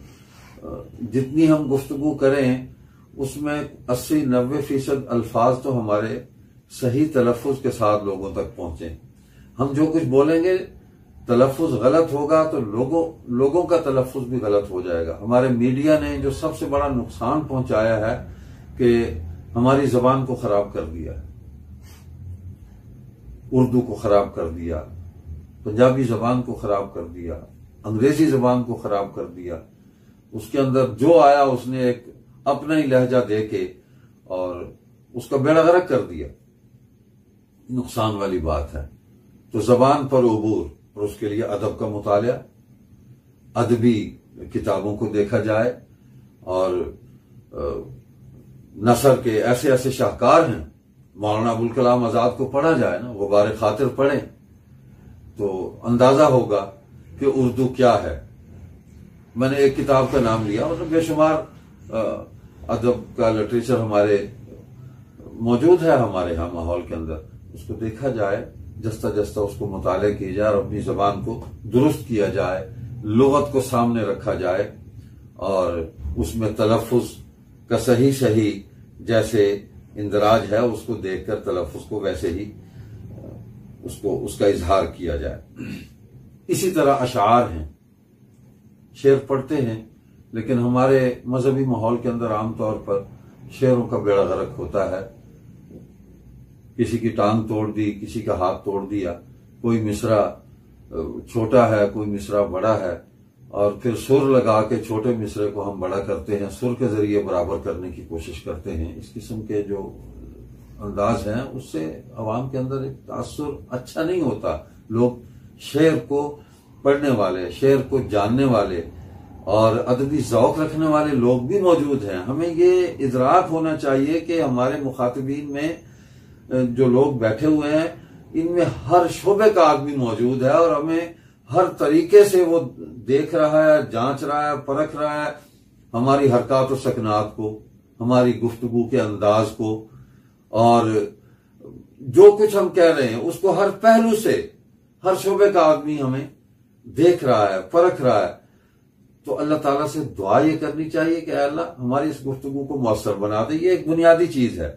جتنی ہم گفتگو کریں اس میں 80-90% الفاظ تو ہمارے صحیح تلفظ کے ساتھ لوگوں تک پہنچیں۔ ہم جو کچھ بولیں گے تلفظ غلط ہوگا تو لوگوں کا تلفظ بھی غلط ہو جائے گا۔ ہمارے میڈیا نے جو سب سے بڑا نقصان پہنچایا ہے کہ ہماری زبان کو خراب کر دیا، اردو کو خراب کر دیا، پنجابی زبان کو خراب کر دیا، انگریزی زبان کو خراب کر دیا۔ اس کے اندر جو آیا اس نے ایک اپنا ہی لہجہ دے کے اور اس کا بیڑا غرق کر دیا، نقصان والی بات ہے۔ تو زبان پر عبور اور اس کے لیے ادب کا مطالعہ، ادبی کتابوں کو دیکھا جائے، اور نثر کے ایسے ایسے شاہکار ہیں، مولانا ابوالکلام آزاد کو پڑھا جائے نا، غبار خاطر پڑھیں تو اندازہ ہوگا کہ اردو کیا ہے۔ میں نے ایک کتاب کا نام لیا، مطلب بے شمار ادب کا لٹریچر ہمارے موجود ہے ہمارے ہاں ماحول کے اندر، اس کو دیکھا جائے، جستہ جستہ اس کو مطالعہ کیا جائے اور اپنی زبان کو درست کیا جائے، لغت کو سامنے رکھا جائے اور اس میں تلفظ کا صحیح جیسے اندراج ہے اس کو دیکھ کر تلفظ کو ویسے ہی اس کا اظہار کیا جائے۔ اسی طرح اشعار ہیں، شعر پڑھتے ہیں، لیکن ہمارے مذہبی ماحول کے اندر عام طور پر شعروں کا بیڑا غرق ہوتا ہے، کسی کی ٹانگ توڑ دی، کسی کا ہاتھ توڑ دیا، کوئی مصرع چھوٹا ہے، کوئی مصرع بڑا ہے، اور پھر سر لگا کے چھوٹے مصرعے کو ہم بڑا کرتے ہیں، سر کے ذریعے برابر کرنے کی کوشش کرتے ہیں۔ اس قسم کے جو انداز ہیں اس سے عوام کے اندر ایک تاثر اچھا نہیں ہوتا۔ لوگ شعر کو پڑھنے والے، شعر کو جاننے والے اور ادبی ذوق رکھنے والے لوگ بھی موجود ہیں۔ ہمیں یہ ادراک ہونا چاہیے کہ ہمارے مخاطبین میں جو لوگ بیٹھے ہوئے ہیں ان میں ہر شعبے کا آدمی موجود ہے، اور ہمیں ہر طریقے سے وہ دیکھ رہا ہے، جانچ رہا ہے، پرکھ رہا ہے ہماری حرکات و سکنات کو، ہماری گفتگو کے انداز کو، اور جو کچھ ہم کہہ رہے ہیں اس کو ہر پہلو سے، ہر شعبے کا آدمی ہمیں دیکھ رہا ہے، پرکھ رہا ہے۔ تو اللہ تعالیٰ سے دعا یہ کرنی چاہیے کہ اے اللہ ہماری اس گفتگو کو مؤثر بنا دے۔ یہ ایک بنیادی چیز ہے۔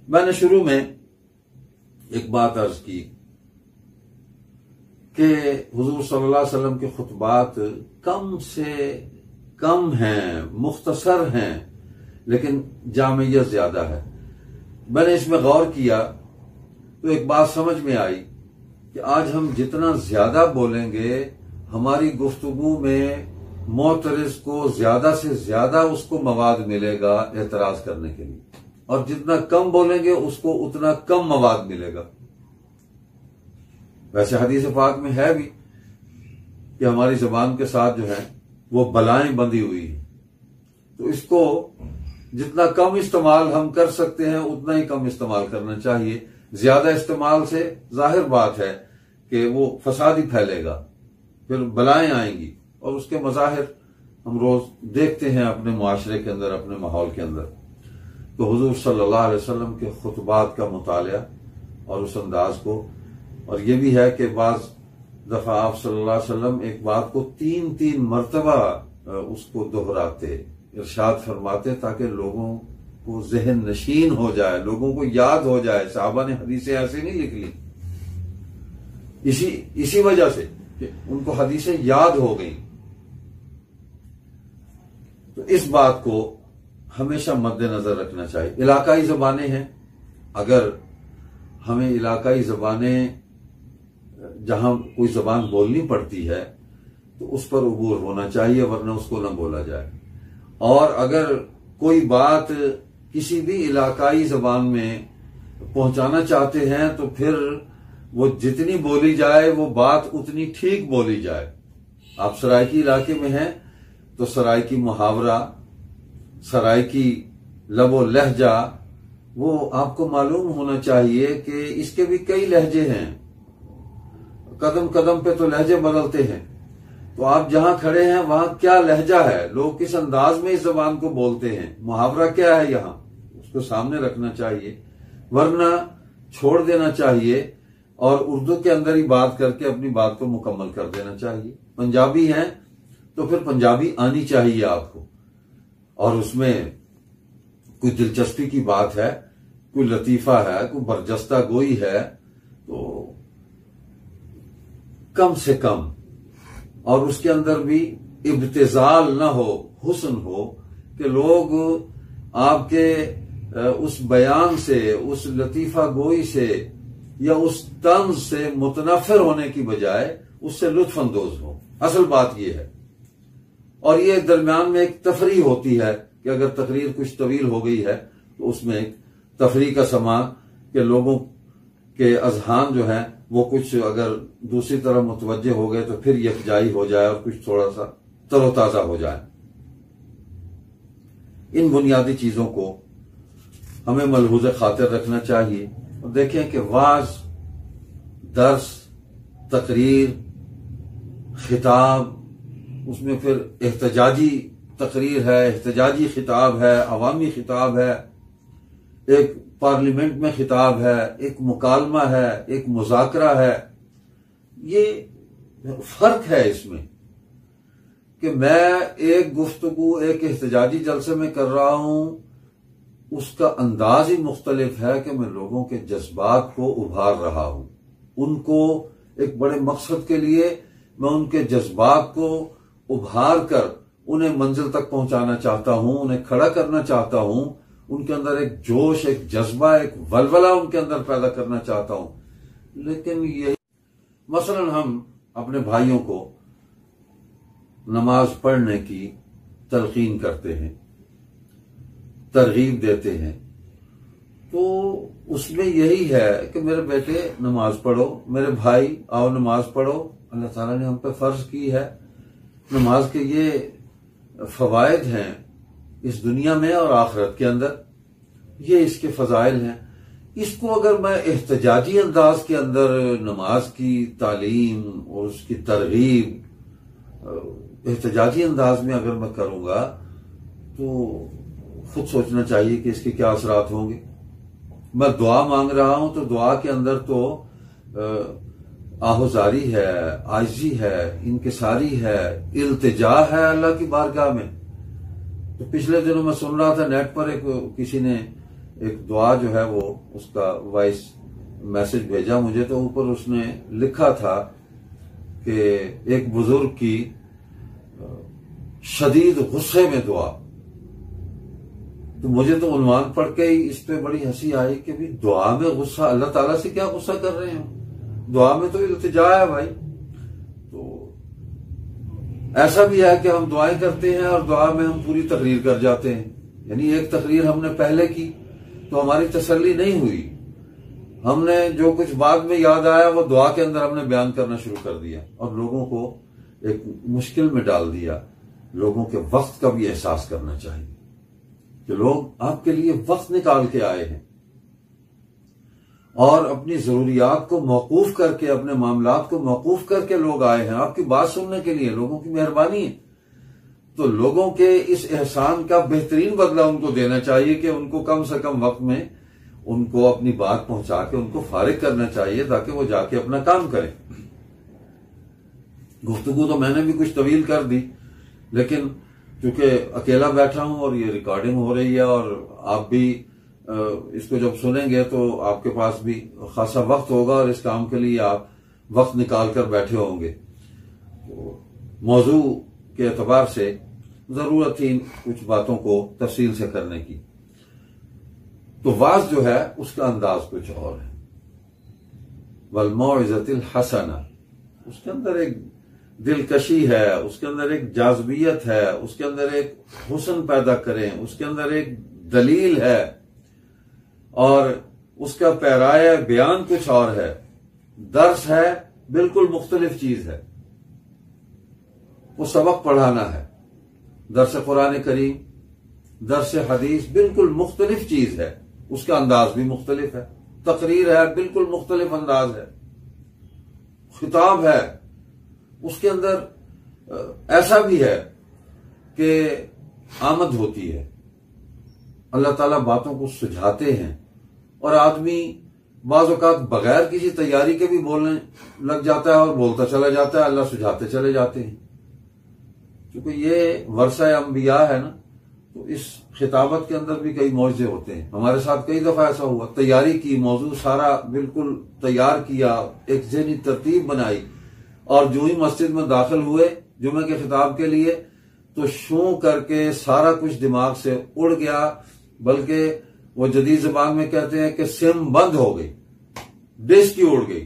میں نے شروع میں ایک بات عرض کی کہ حضور صلی اللہ علیہ وسلم کے خطبات کم سے کم ہیں، مختصر ہیں، لیکن جامعیت زیادہ ہے۔ میں نے اس میں غور کیا تو ایک بات سمجھ میں آئی کہ آج ہم جتنا زیادہ بولیں گے ہماری گفتگو میں معترض کو زیادہ سے زیادہ اس کو مواد ملے گا اعتراض کرنے کے لیے، اور جتنا کم بولیں گے اس کو اتنا کم مواد ملے گا۔ ویسے حدیث پاک میں ہے بھی کہ ہماری زبان کے ساتھ جو ہے وہ بلائیں بندھی ہوئی ہیں، تو اس کو جتنا کم استعمال ہم کر سکتے ہیں اتنا ہی کم استعمال کرنا چاہیے۔ زیادہ استعمال سے ظاہر بات ہے کہ وہ فساد ہی پھیلے گا، پھر بلائیں آئیں گی، اور اس کے مظاہر ہم روز دیکھتے ہیں اپنے معاشرے کے اندر، اپنے ماحول کے اندر۔ تو حضور صلی اللہ علیہ وسلم کے خطبات کا مطالعہ اور اس انداز کو، اور یہ بھی ہے کہ بعض دفعہ آپ صلی اللہ علیہ وسلم ایک بات کو 3 مرتبہ اس کو دہراتے، ارشاد فرماتے تاکہ لوگوں کو ذہن نشین ہو جائے، لوگوں کو یاد ہو جائے۔ صحابہ نے حدیثیں ایسے نہیں لکھ لی، اسی وجہ سے کہ ان کو حدیثیں یاد ہو گئیں۔ تو اس بات کو ہمیشہ مد نظر رکھنا چاہیے۔ علاقائی زبانیں ہیں، اگر ہمیں علاقائی زبانیں جہاں کوئی زبان بولنی پڑتی ہے تو اس پر عبور ہونا چاہیے، ورنہ اس کو نہ بولا جائے۔ اور اگر کوئی بات کسی بھی علاقائی زبان میں پہنچانا چاہتے ہیں تو پھر وہ جتنی بولی جائے وہ بات اتنی ٹھیک بولی جائے۔ آپ سرائکی علاقے میں ہیں تو سرائکی محاورہ، سرائکی لب و لہجہ وہ آپ کو معلوم ہونا چاہیے کہ اس کے بھی کئی لہجے ہیں، قدم قدم پہ تو لہجے بدلتے ہیں۔ تو آپ جہاں کھڑے ہیں وہاں کیا لہجہ ہے، لوگ کس انداز میں اس زبان کو بولتے ہیں، محاورہ کیا ہے یہاں، اس کو سامنے رکھنا چاہیے، ورنہ چھوڑ دینا چاہیے اور اردو کے اندر ہی بات کر کے اپنی بات کو مکمل کر دینا چاہیے۔ پنجابی ہیں تو پھر پنجابی آنی چاہیے آپ کو، اور اس میں کوئی دلچسپی کی بات ہے، کوئی لطیفہ ہے، کوئی برجستہ گوئی ہے تو کم سے کم، اور اس کے اندر بھی ابتذال نہ ہو، حسن ہو کہ لوگ آپ کے اس بیان سے، اس لطیفہ گوئی سے یا اس طنز سے متنفر ہونے کی بجائے اس سے لطف اندوز ہو۔ اصل بات یہ ہے، اور یہ درمیان میں ایک تفریح ہوتی ہے کہ اگر تقریر کچھ طویل ہو گئی ہے تو اس میں ایک تفریح کا سما کہ لوگوں کے اذہان جو ہیں وہ کچھ اگر دوسری طرف متوجہ ہو گئے تو پھر یکجائی ہو جائے اور کچھ تھوڑا سا تر و تازہ ہو جائے۔ ان بنیادی چیزوں کو ہمیں ملحوظ خاطر رکھنا چاہیے، اور دیکھیں کہ وعظ، درس، تقریر، خطاب، اس میں پھر احتجاجی تقریر ہے، احتجاجی خطاب ہے، عوامی خطاب ہے، ایک پارلیمنٹ میں خطاب ہے، ایک مکالمہ ہے، ایک مذاکرہ ہے۔ یہ فرق ہے اس میں کہ میں ایک گفتگو ایک احتجاجی جلسے میں کر رہا ہوں، اس کا انداز ہی مختلف ہے کہ میں لوگوں کے جذبات کو ابھار رہا ہوں، ان کو ایک بڑے مقصد کے لیے میں ان کے جذبات کو ابھار کر انہیں منزل تک پہنچانا چاہتا ہوں، انہیں کھڑا کرنا چاہتا ہوں، ان کے اندر ایک جوش، ایک جذبہ، ایک ولولہ ان کے اندر پیدا کرنا چاہتا ہوں۔ لیکن یہی مثلا ہم اپنے بھائیوں کو نماز پڑھنے کی تلقین کرتے ہیں، ترغیب دیتے ہیں، تو اس میں یہی ہے کہ میرے بیٹے نماز پڑھو، میرے بھائی آؤ نماز پڑھو، اللہ تعالیٰ نے ہم پہ فرض کی ہے۔ نماز کے یہ فوائد ہیں اس دنیا میں اور آخرت کے اندر، یہ اس کے فضائل ہیں۔ اس کو اگر میں احتجاجی انداز کے اندر نماز کی تعلیم اور اس کی ترغیب احتجاجی انداز میں اگر میں کروں گا تو خود سوچنا چاہیے کہ اس کے کیا اثرات ہوں گے۔ میں دعا مانگ رہا ہوں تو دعا کے اندر تو آہوزاری ہے، عاجزی ہے، انکساری ہے، التجا ہے اللہ کی بارگاہ میں۔ تو پچھلے دنوں میں سن رہا تھا نیٹ پر کسی نے ایک دعا جو ہے وہ اس کا وائس میسج بھیجا مجھے، تو اوپر اس نے لکھا تھا کہ ایک بزرگ کی شدید غصے میں دعا۔ تو مجھے تو عنوان پڑھ کے ہی اس پہ بڑی ہنسی آئی کہ بھی دعا میں غصہ، اللہ تعالیٰ سے کیا غصہ کر رہے ہیں؟ دعا میں تو التجا ہے بھائی۔ تو ایسا بھی ہے کہ ہم دعائیں کرتے ہیں اور دعا میں ہم پوری تقریر کر جاتے ہیں، یعنی ایک تقریر ہم نے پہلے کی تو ہماری تسلی نہیں ہوئی، ہم نے جو کچھ بعد میں یاد آیا وہ دعا کے اندر ہم نے بیان کرنا شروع کر دیا اور لوگوں کو ایک مشکل میں ڈال دیا۔ لوگوں کے وقت کا بھی احساس کرنا چاہیے کہ لوگ آپ کے لیے وقت نکال کے آئے ہیں اور اپنی ضروریات کو موقوف کر کے، اپنے معاملات کو موقوف کر کے لوگ آئے ہیں آپ کی بات سننے کے لیے۔ لوگوں کی مہربانی ہے، تو لوگوں کے اس احسان کا بہترین بدلہ ان کو دینا چاہیے کہ ان کو کم سے کم وقت میں ان کو اپنی بات پہنچا کے ان کو فارغ کرنا چاہیے تاکہ وہ جا کے اپنا کام کریں۔ گفتگو تو میں نے بھی کچھ طویل کر دی، لیکن چونکہ اکیلا بیٹھا ہوں اور یہ ریکارڈنگ ہو رہی ہے اور آپ بھی اس کو جب سنیں گے تو آپ کے پاس بھی خاصا وقت ہوگا اور اس کام کے لیے آپ وقت نکال کر بیٹھے ہوں گے، تو موضوع کے اعتبار سے ضرورت تھی کچھ باتوں کو تفصیل سے کرنے کی۔ تو وعظ جو ہے اس کا انداز کچھ اور ہے، والموعظۃ الحسنہ، اس کے اندر ایک دلکشی ہے، اس کے اندر ایک جاذبیت ہے، اس کے اندر ایک حسن پیدا کریں، اس کے اندر ایک دلیل ہے، اور اس کا پیرایہ بیان کچھ اور ہے، درس ہے بالکل مختلف چیز ہے. وہ سبق پڑھانا ہے، درس قرآن کریم، درس حدیث بالکل مختلف چیز ہے، اس کا انداز بھی مختلف ہے، تقریر ہے بالکل مختلف انداز ہے، خطاب ہے، اس کے اندر ایسا بھی ہے کہ آمد ہوتی ہے، اللہ تعالیٰ باتوں کو سجھاتے ہیں، اور آدمی بعض اوقات بغیر کسی تیاری کے بھی بولنے لگ جاتا ہے اور بولتا چلا جاتا ہے، اللہ سجھاتے چلے جاتے ہیں. کیونکہ یہ ورثہ انبیاء ہے نا، تو اس خطابت کے اندر بھی کئی معجزے ہوتے ہیں. ہمارے ساتھ کئی دفعہ ایسا ہوا، تیاری کی، موضوع سارا بالکل تیار کیا، ایک ذہنی ترتیب بنائی، اور جو ہی مسجد میں داخل ہوئے جمعہ کے خطاب کے لیے تو شوں کر کے سارا کچھ دماغ سے اڑ گیا، بلکہ وہ جدید زبان میں کہتے ہیں کہ سم بند ہو گئی، ڈسک کی اڑ گئی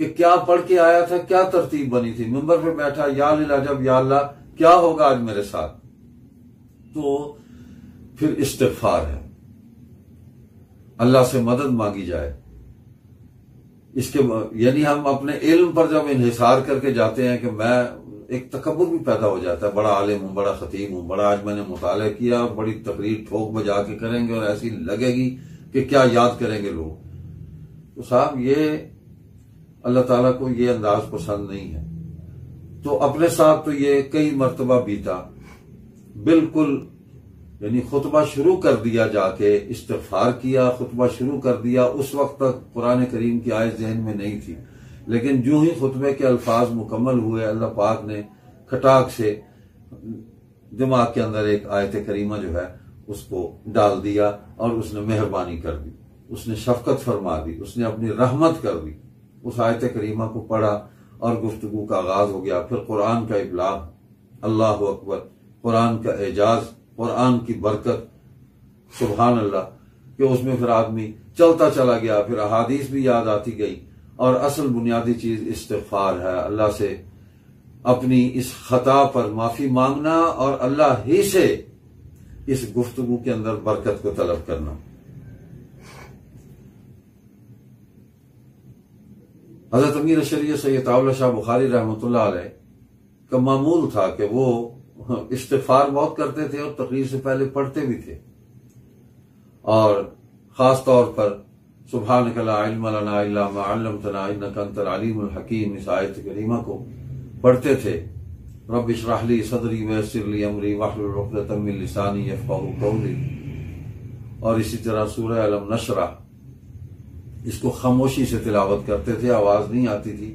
کہ کیا پڑھ کے آیا تھا، کیا ترتیب بنی تھی. ممبر پہ بیٹھا، یا العجب یا اللہ کیا ہوگا آج میرے ساتھ. تو پھر استغفار ہے، اللہ سے مدد مانگی جائے. اس کے یعنی ہم اپنے علم پر جب انحصار کر کے جاتے ہیں کہ میں، ایک تکبر بھی پیدا ہو جاتا ہے، بڑا عالم ہوں، بڑا خطیب ہوں، بڑا آج میں نے مطالعہ کیا، اور بڑی تقریر ٹھوک بجا کے کریں گے اور ایسی لگے گی کہ کیا یاد کریں گے لوگ. تو صاحب یہ اللہ تعالیٰ کو یہ انداز پسند نہیں ہے. تو اپنے ساتھ تو یہ کئی مرتبہ بیتا، بالکل یعنی خطبہ شروع کر دیا، جا کے استغفار کیا، خطبہ شروع کر دیا. اس وقت تک قرآن کریم کی آیت ذہن میں نہیں تھی، لیکن جو ہی خطبے کے الفاظ مکمل ہوئے، اللہ پاک نے کھٹاک سے دماغ کے اندر ایک آیت کریمہ جو ہے اس کو ڈال دیا، اور اس نے مہربانی کر دی، اس نے شفقت فرما دی، اس نے اپنی رحمت کر دی. اس آیت کریمہ کو پڑھا اور گفتگو کا آغاز ہو گیا. پھر قرآن کا ابلاغ، اللہ اکبر، قرآن کا اعجاز، قرآن کی برکت، سبحان اللہ، کہ اس میں پھر آدمی چلتا چلا گیا. پھر احادیث بھی یاد آتی گئی، اور اصل بنیادی چیز استغفار ہے، اللہ سے اپنی اس خطا پر معافی مانگنا، اور اللہ ہی سے اس گفتگو کے اندر برکت کو طلب کرنا. حضرت امیر شریعت سید اللہ شاہ بخاری رحمۃ اللہ علیہ کا معمول تھا کہ وہ استغفار بہت کرتے تھے، اور تقریر سے پہلے پڑھتے بھی تھے، اور خاص طور پر سبحانک لا علم لنا الا ما علمتنا انک انت العلیم الحکیم، اس آیت کریمہ کو پڑھتے تھے. رب اشرح لی صدری ویسر لی امری واحلل عقدۃ من لسانی یفقہوا قولی. اور اسی طرح سورہ الم نشرح، اس کو خاموشی سے تلاوت کرتے تھے، آواز نہیں آتی تھی.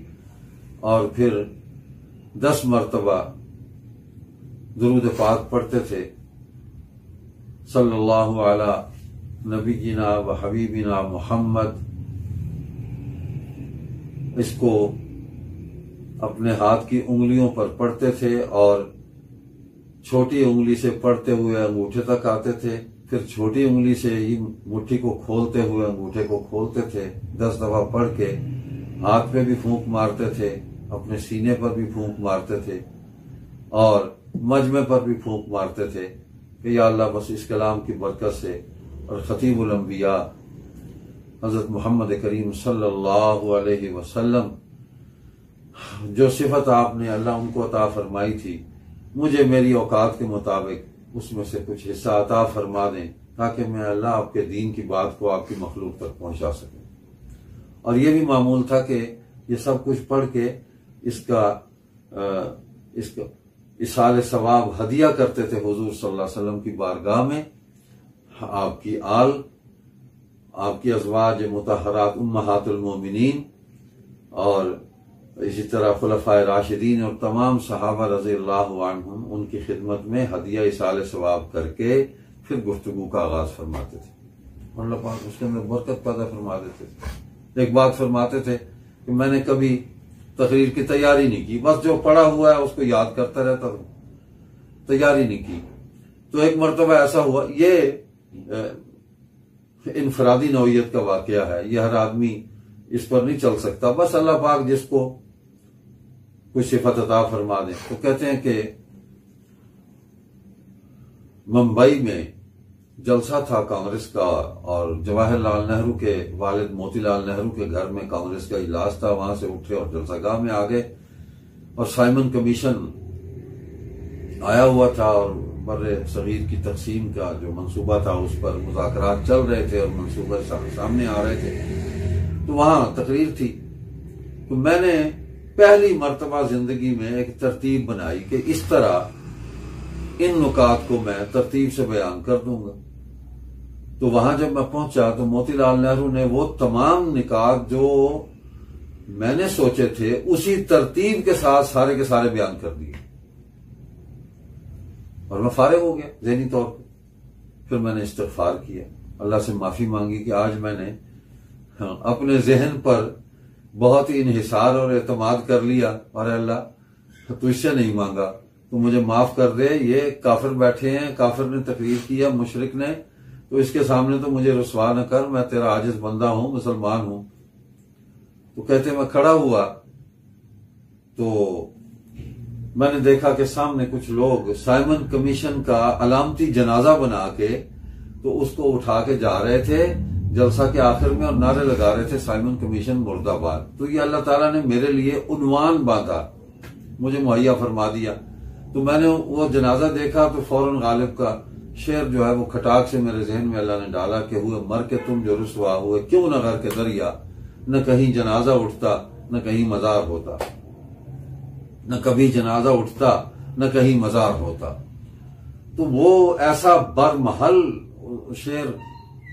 اور پھر 10 مرتبہ درود پاک پڑھتے تھے، صلی اللہ علی نبینا و حبیبنا محمد. اس کو اپنے ہاتھ کی انگلیوں پر پڑھتے تھے، اور چھوٹی انگلی سے پڑھتے ہوئے انگوٹھے تک آتے تھے، پھر چھوٹی انگلی سے ہی مٹھی کو کھولتے ہوئے انگوٹھے کو کھولتے تھے. 10 دفعہ پڑھ کے ہاتھ پہ بھی پھونک مارتے تھے، اپنے سینے پر بھی پھونک مارتے تھے، اور مجمع پر بھی پھونک مارتے تھے کہ یا اللہ بس اس کلام کی برکت سے، اور خطیب الانبیاء حضرت محمد کریم صلی اللہ علیہ وسلم، جو صفت آپ نے اللہ ان کو عطا فرمائی تھی، مجھے میری اوقات کے مطابق اس میں سے کچھ حصہ عطا فرما دیں، تاکہ میں اللہ آپ کے دین کی بات کو آپ کی مخلوق تک پہنچا سکوں. اور یہ بھی معمول تھا کہ یہ سب کچھ پڑھ کے اس کا اصال ثواب ہدیہ کرتے تھے حضور صلی اللہ علیہ وسلم کی بارگاہ میں. آپ کی آل، آپ کی ازواج مطہرات امہات المومنین، اور اسی طرح خلفائے راشدین اور تمام صحابہ رضی اللہ عنہم، ان کی خدمت میں ہدیہ اصال ثواب کر کے پھر گفتگو کا آغاز فرماتے تھے، اور اللہ پاک اس کے اندر برکت پیدا فرما دیتے تھے. ایک بات فرماتے تھے کہ میں نے کبھی تقریر کی تیاری نہیں کی، بس جو پڑھا ہوا ہے اس کو یاد کرتا رہتا ہوں، تیاری نہیں کی. تو ایک مرتبہ ایسا ہوا، یہ انفرادی نوعیت کا واقعہ ہے، یہ ہر آدمی اس پر نہیں چل سکتا، بس اللہ پاک جس کو کچھ صفت عطا فرما دیں۔ تو کہتے ہیں کہ ممبئی میں جلسہ تھا کانگریس کا، اور جواہر لال نہرو کے والد موتی لال نہرو کے گھر میں کانگریس کا اجلاس تھا، وہاں سے اٹھے اور جلسہ گاہ میں آ گئے، اور سائمن کمیشن آیا ہوا تھا اور بر صغیر کی تقسیم کا جو منصوبہ تھا اس پر مذاکرات چل رہے تھے اور منصوبے سامنے آ رہے تھے، تو وہاں تقریر تھی۔ تو میں نے پہلی مرتبہ زندگی میں ایک ترتیب بنائی کہ اس طرح ان نکات کو میں ترتیب سے بیان کر دوں گا۔ تو وہاں جب میں پہنچا تو موتی لال نہرو نے وہ تمام نکات جو میں نے سوچے تھے اسی ترتیب کے ساتھ سارے کے سارے بیان کر دیے، اور میں فارغ ہو گیا ذہنی طور پہ۔ پھر میں نے استغفار کیا، اللہ سے معافی مانگی کہ آج میں نے اپنے ذہن پر بہت ہی انحصار اور اعتماد کر لیا، اور اللہ تو اس سے نہیں مانگا، تو مجھے معاف کر دے، یہ کافر بیٹھے ہیں، کافر نے تقریر کیا، مشرک نے، تو اس کے سامنے تو مجھے رسوا نہ کر، میں تیرا عاجز بندہ ہوں، مسلمان ہوں۔ تو کہتے میں کھڑا ہوا تو میں نے دیکھا کہ سامنے کچھ لوگ سائمن کمیشن کا علامتی جنازہ بنا کے تو اس کو اٹھا کے جا رہے تھے جلسہ کے آخر میں، اور نعرے لگا رہے تھے سائمن کمیشن مرد آباد۔ تو یہ اللہ تعالیٰ نے میرے لیے عنوان باندھا، مجھے مہیا فرما دیا۔ تو میں نے وہ جنازہ دیکھا تو فوراً غالب کا شعر جو ہے وہ کھٹاک سے میرے ذہن میں اللہ نے ڈالا کہ ہوئے مر کے تم جو رسوا ہوئے، کیوں نہ غر کے دریا، نہ کہیں جنازہ اٹھتا نہ کہیں مزار ہوتا، نہ کبھی جنازہ اٹھتا نہ کہیں مزار ہوتا۔ تو وہ ایسا برمحل شعر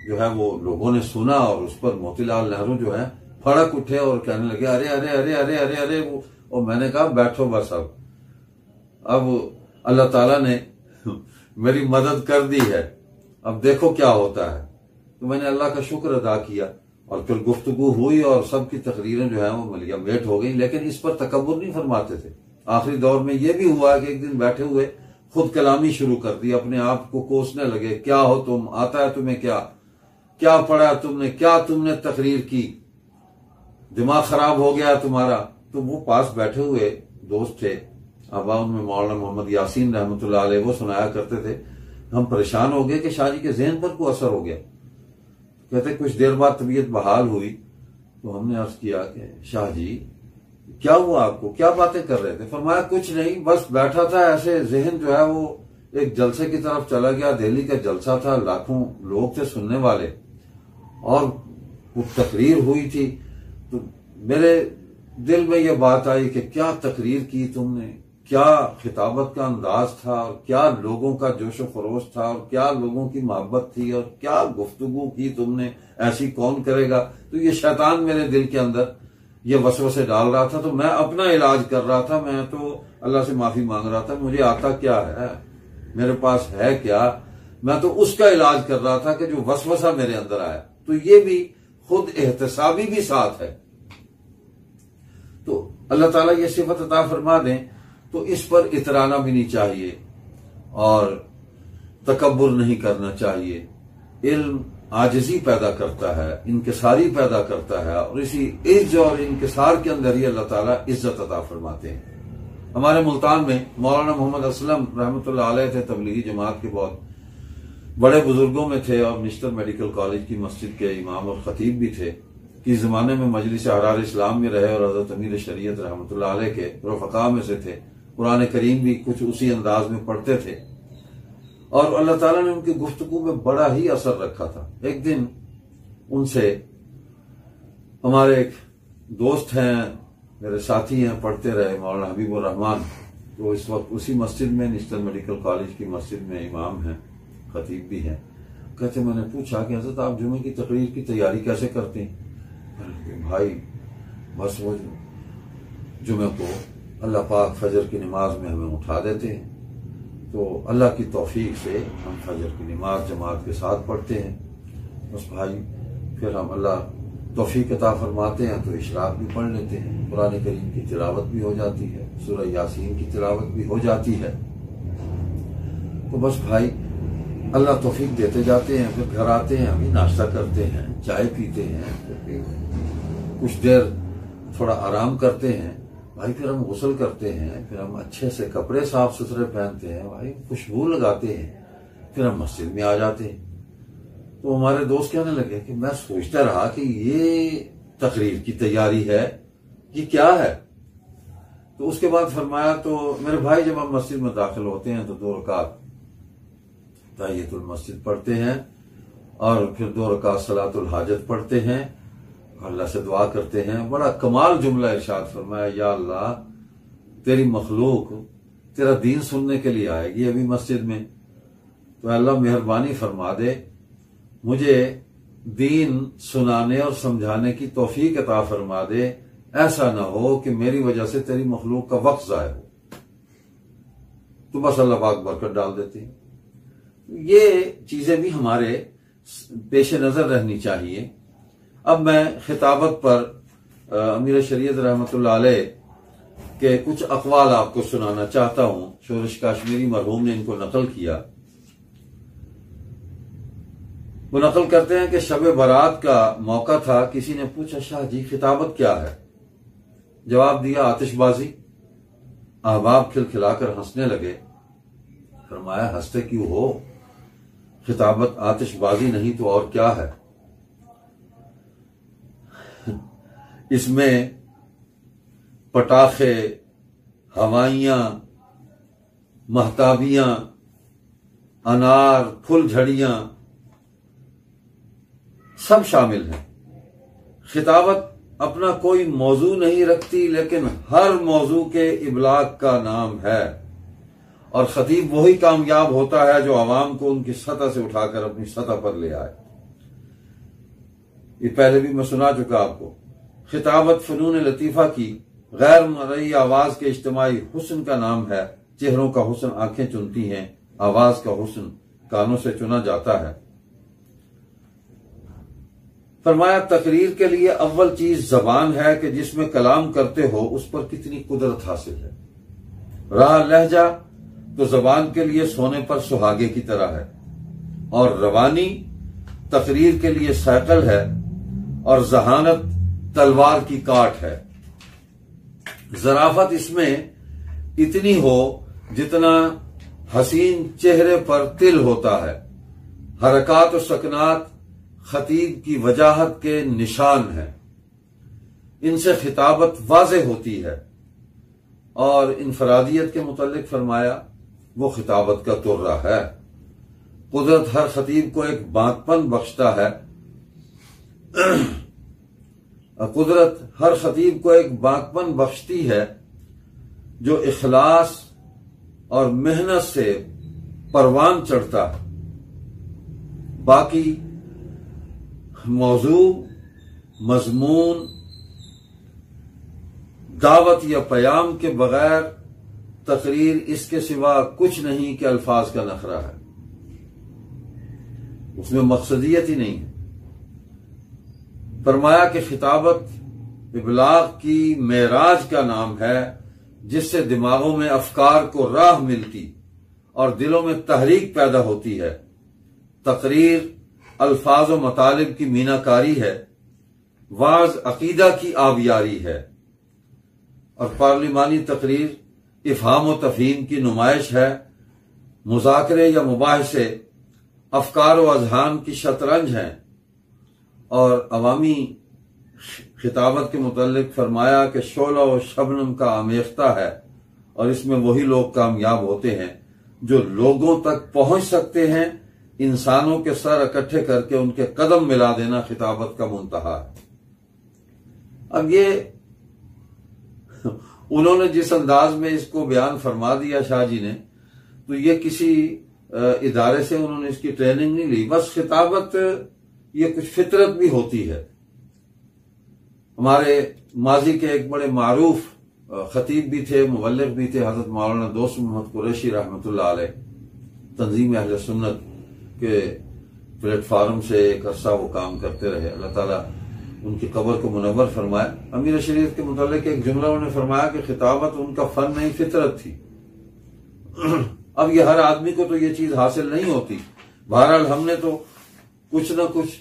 جو ہے وہ لوگوں نے سنا، اور اس پر موتی لال نہرو جو ہے پھڑک اٹھے اور کہنے لگے ارے ارے ارے ارے ارے ارے، اور میں نے کہا بیٹھو بس، اب اللہ تعالیٰ نے میری مدد کر دی ہے، اب دیکھو کیا ہوتا ہے۔ تو میں نے اللہ کا شکر ادا کیا، اور پھر گفتگو ہوئی اور سب کی تقریریں جو ہیں وہ ملیا میٹ ہو گئی، لیکن اس پر تکبر نہیں فرماتے تھے۔ آخری دور میں یہ بھی ہوا کہ ایک دن بیٹھے ہوئے خود کلامی شروع کر دی، اپنے آپ کو کوسنے لگے، کیا ہو تم، آتا ہے تمہیں کیا پڑھا تم نے، کیا تم نے تقریر کی، دماغ خراب ہو گیا تمہارا۔ تو وہ پاس بیٹھے ہوئے دوست تھے، ابا ان میں مولانا محمد یاسین رحمۃ اللہ علیہ، وہ سنایا کرتے تھے۔ ہم پریشان ہو گئے کہ شاہ جی کے ذہن پر کوئی اثر ہو گیا۔ کہتے کچھ دیر بعد طبیعت بحال ہوئی تو ہم نے عرض کیا کہ شاہ جی کیا ہوا آپ کو، کیا باتیں کر رہے تھے؟ فرمایا کچھ نہیں، بس بیٹھا تھا ایسے، ذہن جو ہے وہ ایک جلسے کی طرف چلا گیا، دہلی کا جلسہ تھا، لاکھوں لوگ تھے سننے والے، اور وہ تقریر ہوئی تھی، تو میرے دل میں یہ بات آئی کہ کیا تقریر کی تم نے، کیا خطابت کا انداز تھا، اور کیا لوگوں کا جوش و خروش تھا، اور کیا لوگوں کی محبت تھی، اور کیا گفتگو کی تم نے، ایسی کون کرے گا۔ تو یہ شیطان میرے دل کے اندر یہ وسوسے ڈال رہا تھا، تو میں اپنا علاج کر رہا تھا، میں تو اللہ سے معافی مانگ رہا تھا، مجھے آتا کیا ہے، میرے پاس ہے کیا، میں تو اس کا علاج کر رہا تھا کہ جو وسوسہ میرے اندر آیا۔ تو یہ بھی خود احتسابی بھی ساتھ ہے۔ تو اللہ تعالیٰ یہ صفت عطا فرما دیں تو اس پر اترانا بھی نہیں چاہیے، اور تکبر نہیں کرنا چاہیے۔ علم عاجزی پیدا کرتا ہے، انکساری پیدا کرتا ہے، اور اسی عز اور انکسار کے اندر ہی اللہ تعالیٰ عزت عطا فرماتے ہیں۔ ہمارے ملتان میں مولانا محمد اسلم رحمۃ اللہ علیہ تھے، تبلیغی جماعت کے بہت بڑے بزرگوں میں تھے، اور نشتر میڈیکل کالج کی مسجد کے امام اور خطیب بھی تھے۔ اس زمانے میں مجلس احرار اسلام میں رہے، اور حضرت امیر شریعت رحمۃ اللہ علیہ کے رفقاء میں سے تھے۔ قرآن کریم بھی کچھ اسی انداز میں پڑھتے تھے، اور اللہ تعالیٰ نے ان کی گفتگو میں بڑا ہی اثر رکھا تھا۔ ایک دن ان سے ہمارے ایک دوست ہیں، میرے ساتھی ہیں، پڑھتے رہے، مولانا حبیب الرحمان، تو اس وقت اسی مسجد میں نشتر میڈیکل کالج کی مسجد میں امام ہیں، خطیب بھی ہیں۔ کہتے میں نے پوچھا کہ حضرت آپ جمعے کی تقریر کی تیاری کیسے کرتے ہیں؟ بھائی بس وہ جمعے کو اللہ پاک فجر کی نماز میں ہمیں اٹھا دیتے ہیں، تو اللہ کی توفیق سے ہم فجر کی نماز جماعت کے ساتھ پڑھتے ہیں، بس بھائی پھر ہم اللہ توفیق عطا فرماتے ہیں تو اشراق بھی پڑھ لیتے ہیں، قرآن کریم کی تلاوت بھی ہو جاتی ہے، سورہ یاسین کی تلاوت بھی ہو جاتی ہے، تو بس بھائی اللہ توفیق دیتے جاتے ہیں۔ پھر گھر آتے ہیں، ابھی ناشتہ کرتے ہیں، چائے پیتے ہیں، پھر کچھ دیر تھوڑا آرام کرتے ہیں، بھائی پھر ہم غسل کرتے ہیں، پھر ہم اچھے سے کپڑے صاف ستھرے پہنتے ہیں، بھائی خوشبو لگاتے ہیں، پھر ہم مسجد میں آ جاتے ہیں۔ تو ہمارے دوست کہنے لگے کہ میں سوچتا رہا کہ یہ تقریر کی تیاری ہے، یہ کیا ہے؟ تو اس کے بعد فرمایا تو میرے بھائی جب ہم مسجد میں داخل ہوتے ہیں تو 2 رکعت تحیۃ المسجد پڑھتے ہیں اور پھر 2 رکعت صلاۃ الحاجت پڑھتے ہیں، اللہ سے دعا کرتے ہیں۔ بڑا کمال جملہ ارشاد فرمایا، یا اللہ تیری مخلوق تیرا دین سننے کے لیے آئے گی ابھی مسجد میں، تو اللہ مہربانی فرما دے، مجھے دین سنانے اور سمجھانے کی توفیق عطا فرما دے، ایسا نہ ہو کہ میری وجہ سے تیری مخلوق کا وقت ضائع ہو۔ تو بس اللہ پاک برکت ڈال دیتے ہیں۔ یہ چیزیں بھی ہمارے پیش نظر رہنی چاہیے۔ اب میں خطابت پر امیر شریعت رحمۃ اللہ علیہ کے کچھ اقوال آپ کو سنانا چاہتا ہوں۔ شورش کاشمیری مرحوم نے ان کو نقل کیا۔ وہ نقل کرتے ہیں کہ شب برات کا موقع تھا، کسی نے پوچھا شاہ جی خطابت کیا ہے؟ جواب دیا آتش بازی۔ احباب کھلکھلا کر ہنسنے لگے۔ فرمایا ہنستے کیوں ہو؟ خطابت آتش بازی نہیں تو اور کیا ہے؟ اس میں پٹاخے، ہوائیاں، مہتابیاں، انار، پھل جھڑیاں سب شامل ہیں۔ خطابت اپنا کوئی موضوع نہیں رکھتی، لیکن ہر موضوع کے ابلاغ کا نام ہے، اور خطیب وہی کامیاب ہوتا ہے جو عوام کو ان کی سطح سے اٹھا کر اپنی سطح پر لے آئے۔ یہ پہلے بھی میں سنا چکا آپ کو۔ خطابت فنون لطیفہ کی غیر مرئی آواز کے اجتماعی حسن کا نام ہے۔ چہروں کا حسن آنکھیں چنتی ہیں، آواز کا حسن کانوں سے چنا جاتا ہے۔ فرمایا تقریر کے لیے اول چیز زبان ہے کہ جس میں کلام کرتے ہو اس پر کتنی قدرت حاصل ہے۔ رہا لہجہ تو زبان کے لیے سونے پر سہاگے کی طرح ہے، اور روانی تقریر کے لیے سائیکل ہے، اور ذہانت تلوار کی کاٹ ہے۔ ظرافت اس میں اتنی ہو جتنا حسین چہرے پر تل ہوتا ہے۔ حرکات و سکنات خطیب کی وجاہت کے نشان ہیں، ان سے خطابت واضح ہوتی ہے۔ اور انفرادیت کے متعلق فرمایا وہ خطابت کا ترہ ہے۔ قدرت ہر خطیب کو ایک بانکپن بخشتا ہے، قدرت ہر خطیب کو ایک بانکپن بخشتی ہے جو اخلاص اور محنت سے پروان چڑھتا ہے۔ باقی موضوع، مضمون، دعوت یا پیام کے بغیر تقریر اس کے سوا کچھ نہیں کہ الفاظ کا نخرہ ہے، اس میں مقصدیت ہی نہیں ہے۔ فرمایا کہ خطابت ابلاغ کی معراج کا نام ہے، جس سے دماغوں میں افکار کو راہ ملتی اور دلوں میں تحریک پیدا ہوتی ہے۔ تقریر الفاظ و مطالب کی میناکاری ہے، وعظ عقیدہ کی آبیاری ہے، اور پارلیمانی تقریر افہام و تفہیم کی نمائش ہے۔ مذاکرے یا مباحثے افکار و اذہان کی شطرنج ہیں۔ اور عوامی خطابت کے متعلق فرمایا کہ شعلہ و شبنم کا آمیختہ ہے، اور اس میں وہی لوگ کامیاب ہوتے ہیں جو لوگوں تک پہنچ سکتے ہیں۔ انسانوں کے سر اکٹھے کر کے ان کے قدم ملا دینا خطابت کا منتہا ہے۔ اب یہ انہوں نے جس انداز میں اس کو بیان فرما دیا شاہ جی نے، تو یہ کسی ادارے سے انہوں نے اس کی ٹریننگ نہیں لی، بس خطابت یہ کچھ فطرت بھی ہوتی ہے۔ ہمارے ماضی کے ایک بڑے معروف خطیب بھی تھے، مبلغ بھی تھے، حضرت مولانا دوست محمد قریشی رحمۃ اللہ علیہ، تنظیم اہل سنت کے پلیٹ فارم سے ایک عرصہ وہ کام کرتے رہے، اللہ تعالیٰ ان کی قبر کو منور فرمائے۔ امیر شریعت کے متعلق ایک جملہ انہوں نے فرمایا کہ خطابت ان کا فن نہیں فطرت تھی۔ اب یہ ہر آدمی کو تو یہ چیز حاصل نہیں ہوتی، بہرحال ہم نے تو کچھ نہ کچھ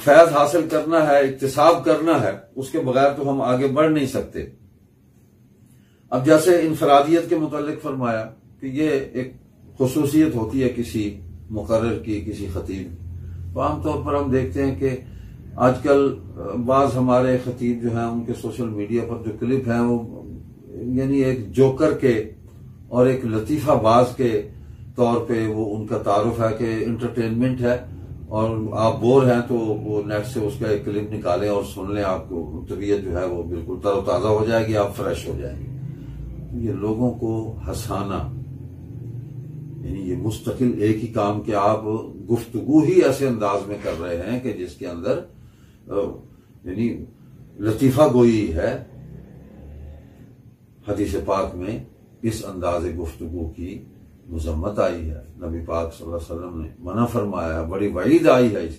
فیض حاصل کرنا ہے، اکتساب کرنا ہے، اس کے بغیر تو ہم آگے بڑھ نہیں سکتے۔ اب جیسے انفرادیت کے متعلق فرمایا کہ یہ ایک خصوصیت ہوتی ہے کسی مقرر کی، کسی خطیب، تو عام طور پر ہم دیکھتے ہیں کہ آج کل بعض ہمارے خطیب جو ہیں ان کے سوشل میڈیا پر جو کلپ ہیں وہ یعنی ایک جوکر کے اور ایک لطیفہ باز کے طور پہ وہ ان کا تعارف ہے کہ انٹرٹینمنٹ ہے، اور آپ بور ہیں تو وہ نیٹ سے اس کا ایک کلپ نکالیں اور سن لیں، آپ کو طبیعت جو ہے وہ بالکل تر و تازہ ہو جائے گی، آپ فریش ہو جائیں گے۔ یہ لوگوں کو ہنسانا، یعنی یہ مستقل ایک ہی کام کہ آپ گفتگو ہی ایسے انداز میں کر رہے ہیں کہ جس کے اندر یعنی لطیفہ گوئی ہے۔ حدیث پاک میں اس انداز گفتگو کی مذمت آئی ہے، نبی پاک صلی اللہ علیہ وسلم نے منع فرمایا ہے، بڑی وعید آئی ہے اس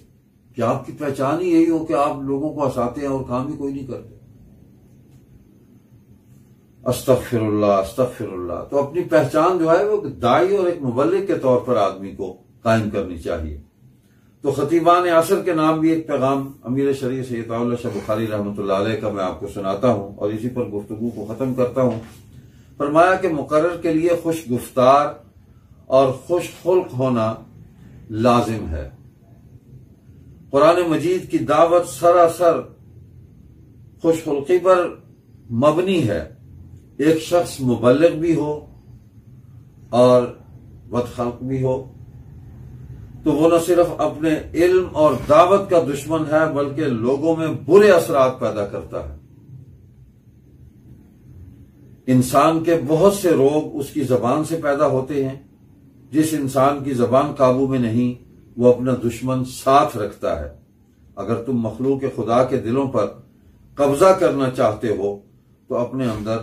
کہ آپ کی پہچان ہی یہی ہو کہ آپ لوگوں کو ہنساتے ہیں اور کام ہی کوئی نہیں کرتے۔ استغفر اللہ استغفر اللہ۔ تو اپنی پہچان جو ہے وہ داعی اور ایک مبلغ کے طور پر آدمی کو قائم کرنی چاہیے۔ تو خطیبان عصر کے نام بھی ایک پیغام امیر شریعت سید اللہ شاہ بخاری رحمۃ اللہ علیہ کا میں آپ کو سناتا ہوں اور اسی پر گفتگو کو ختم کرتا ہوں۔ فرمایا کہ مقرر کے لیے خوش گفتار اور خوش خلق ہونا لازم ہے۔ قرآن مجید کی دعوت سراسر خوش خلقی پر مبنی ہے۔ ایک شخص مبلغ بھی ہو اور بدخلق بھی ہو تو وہ نہ صرف اپنے علم اور دعوت کا دشمن ہے بلکہ لوگوں میں برے اثرات پیدا کرتا ہے۔ انسان کے بہت سے روگ اس کی زبان سے پیدا ہوتے ہیں۔ جس انسان کی زبان قابو میں نہیں وہ اپنا دشمن ساتھ رکھتا ہے۔ اگر تم مخلوق خدا کے دلوں پر قبضہ کرنا چاہتے ہو تو اپنے اندر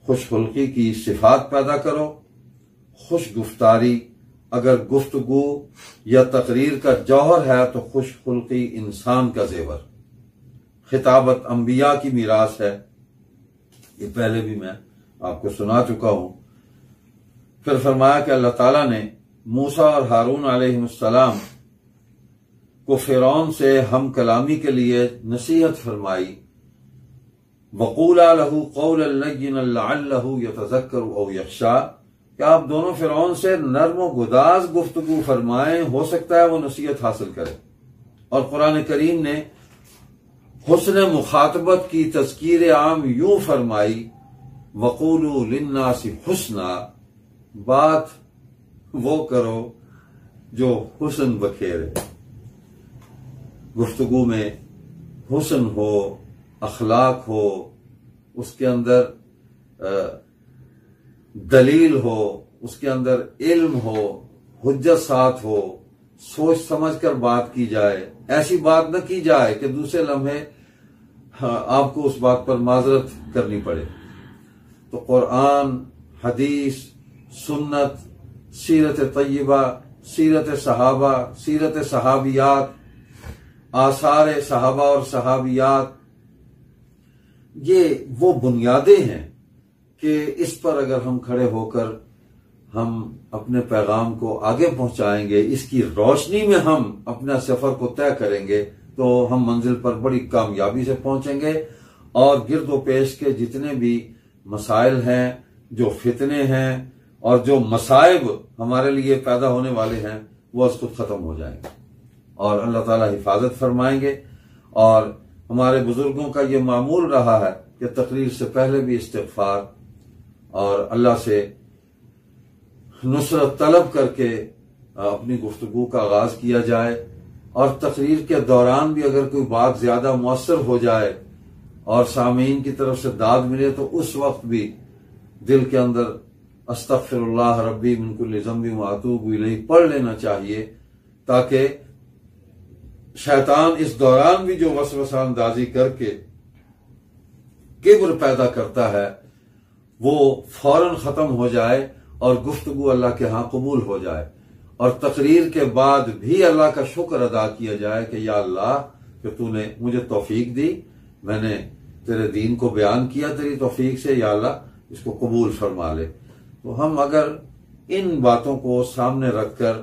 خوش خلقی کی صفات پیدا کرو۔ خوش گفتاری اگر گفتگو یا تقریر کا جوہر ہے تو خوش خلقی انسان کا زیور۔ خطابت انبیاء کی میراث ہے، یہ پہلے بھی میں آپ کو سنا چکا ہوں۔ پھر فرمایا کہ اللہ تعالیٰ نے موسیٰ اور ہارون علیہ السلام کو فرعون سے ہم کلامی کے لیے نصیحت فرمائی، وَقُولَا لَهُ قَوْلًا لَيِّنًا لَعَلَّهُ يَتَذَكَّرُ أَوْ يَخْشَىٰ، کہ آپ دونوں فرعون سے نرم و گداز گفتگو فرمائیں، ہو سکتا ہے وہ نصیحت حاصل کرے۔ اور قرآن کریم نے حسن مخاطبت کی تذکیر عام یوں فرمائی، وَقُولُوا لِلنَّاسِ حُسْنًا، بات وہ کرو جو حسن بکھیرے۔ گفتگو میں حسن ہو، اخلاق ہو، اس کے اندر دلیل ہو، اس کے اندر علم ہو، حجت ساتھ ہو، سوچ سمجھ کر بات کی جائے۔ ایسی بات نہ کی جائے کہ دوسرے لمحے آپ کو اس بات پر معذرت کرنی پڑے۔ تو قرآن، حدیث، سنت، سیرت طیبہ، سیرت صحابہ، سیرت صحابیات، آثار صحابہ اور صحابیات، یہ وہ بنیادیں ہیں کہ اس پر اگر ہم کھڑے ہو کر ہم اپنے پیغام کو آگے پہنچائیں گے، اس کی روشنی میں ہم اپنا سفر کو طے کریں گے تو ہم منزل پر بڑی کامیابی سے پہنچیں گے، اور گرد و پیش کے جتنے بھی مسائل ہیں، جو فتنے ہیں اور جو مصائب ہمارے لیے پیدا ہونے والے ہیں، وہ از خود ختم ہو جائیں گے اور اللہ تعالی حفاظت فرمائیں گے۔ اور ہمارے بزرگوں کا یہ معمول رہا ہے کہ تقریر سے پہلے بھی استغفار اور اللہ سے نصرت طلب کر کے اپنی گفتگو کا آغاز کیا جائے، اور تقریر کے دوران بھی اگر کوئی بات زیادہ مؤثر ہو جائے اور سامعین کی طرف سے داد ملے تو اس وقت بھی دل کے اندر استغفر اللہ ربی من کل ذنب واتوب الیہ پڑھ لینا چاہیے، تاکہ شیطان اس دوران بھی جو وسوسہ اندازی کر کے کبر پیدا کرتا ہے وہ فوراً ختم ہو جائے اور گفتگو اللہ کے ہاں قبول ہو جائے، اور تقریر کے بعد بھی اللہ کا شکر ادا کیا جائے کہ یا اللہ کہ تو نے مجھے توفیق دی، میں نے تیرے دین کو بیان کیا تیری توفیق سے، یا اللہ اس کو قبول فرما لے۔ تو ہم اگر ان باتوں کو سامنے رکھ کر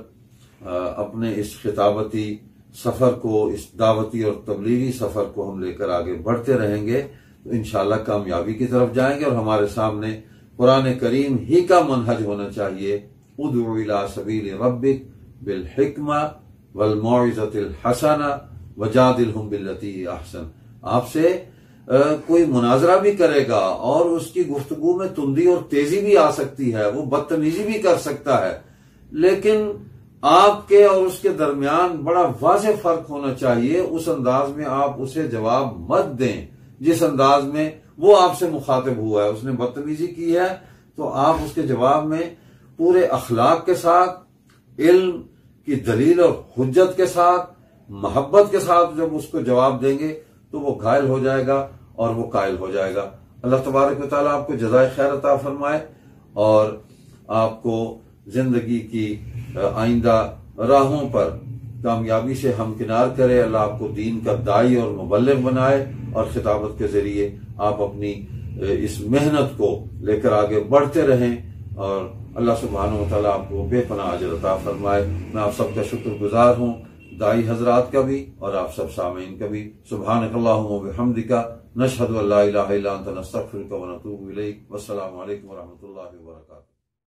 اپنے اس خطابتی سفر کو، اس دعوتی اور تبلیغی سفر کو ہم لے کر آگے بڑھتے رہیں گے تو انشاءاللہ کامیابی کی طرف جائیں گے۔ اور ہمارے سامنے قرآن کریم ہی کا منہج ہونا چاہیے، ادعو الی سبیل ربک بالحکمہ والموعظۃ الحسنہ وجادلہم باللتی ہی احسن۔ آپ سے کوئی مناظرہ بھی کرے گا اور اس کی گفتگو میں تندی اور تیزی بھی آ سکتی ہے، وہ بدتمیزی بھی کر سکتا ہے، لیکن آپ کے اور اس کے درمیان بڑا واضح فرق ہونا چاہیے۔ اس انداز میں آپ اسے جواب مت دیں جس انداز میں وہ آپ سے مخاطب ہوا ہے۔ اس نے بدتمیزی کی ہے تو آپ اس کے جواب میں پورے اخلاق کے ساتھ، علم کی دلیل اور حجت کے ساتھ، محبت کے ساتھ جب اس کو جواب دیں گے تو وہ گھائل ہو جائے گا اور وہ قائل ہو جائے گا۔ اللہ تبارک و تعالیٰ آپ کو جزائے خیر عطا فرمائے اور آپ کو زندگی کی آئندہ راہوں پر کامیابی سے ہمکنار کرے۔ اللہ آپ کو دین کا داعی اور مبلغ بنائے اور خطابت کے ذریعے آپ اپنی اس محنت کو لے کر آگے بڑھتے رہیں اور اللہ سبحانہ و تعالیٰ آپ کو بے پناہ اجر عطا فرمائے۔ میں آپ سب کا شکر گزار ہوں، داعی حضرات کا بھی اور آپ سب سامعین کا بھی۔ سبحانک اللہم و بحمدک، نشہد ان لا الہ الا انت، نستغفرک و نتوب الیک۔ والسلام علیکم ورحمۃ اللہ وبرکاتہ۔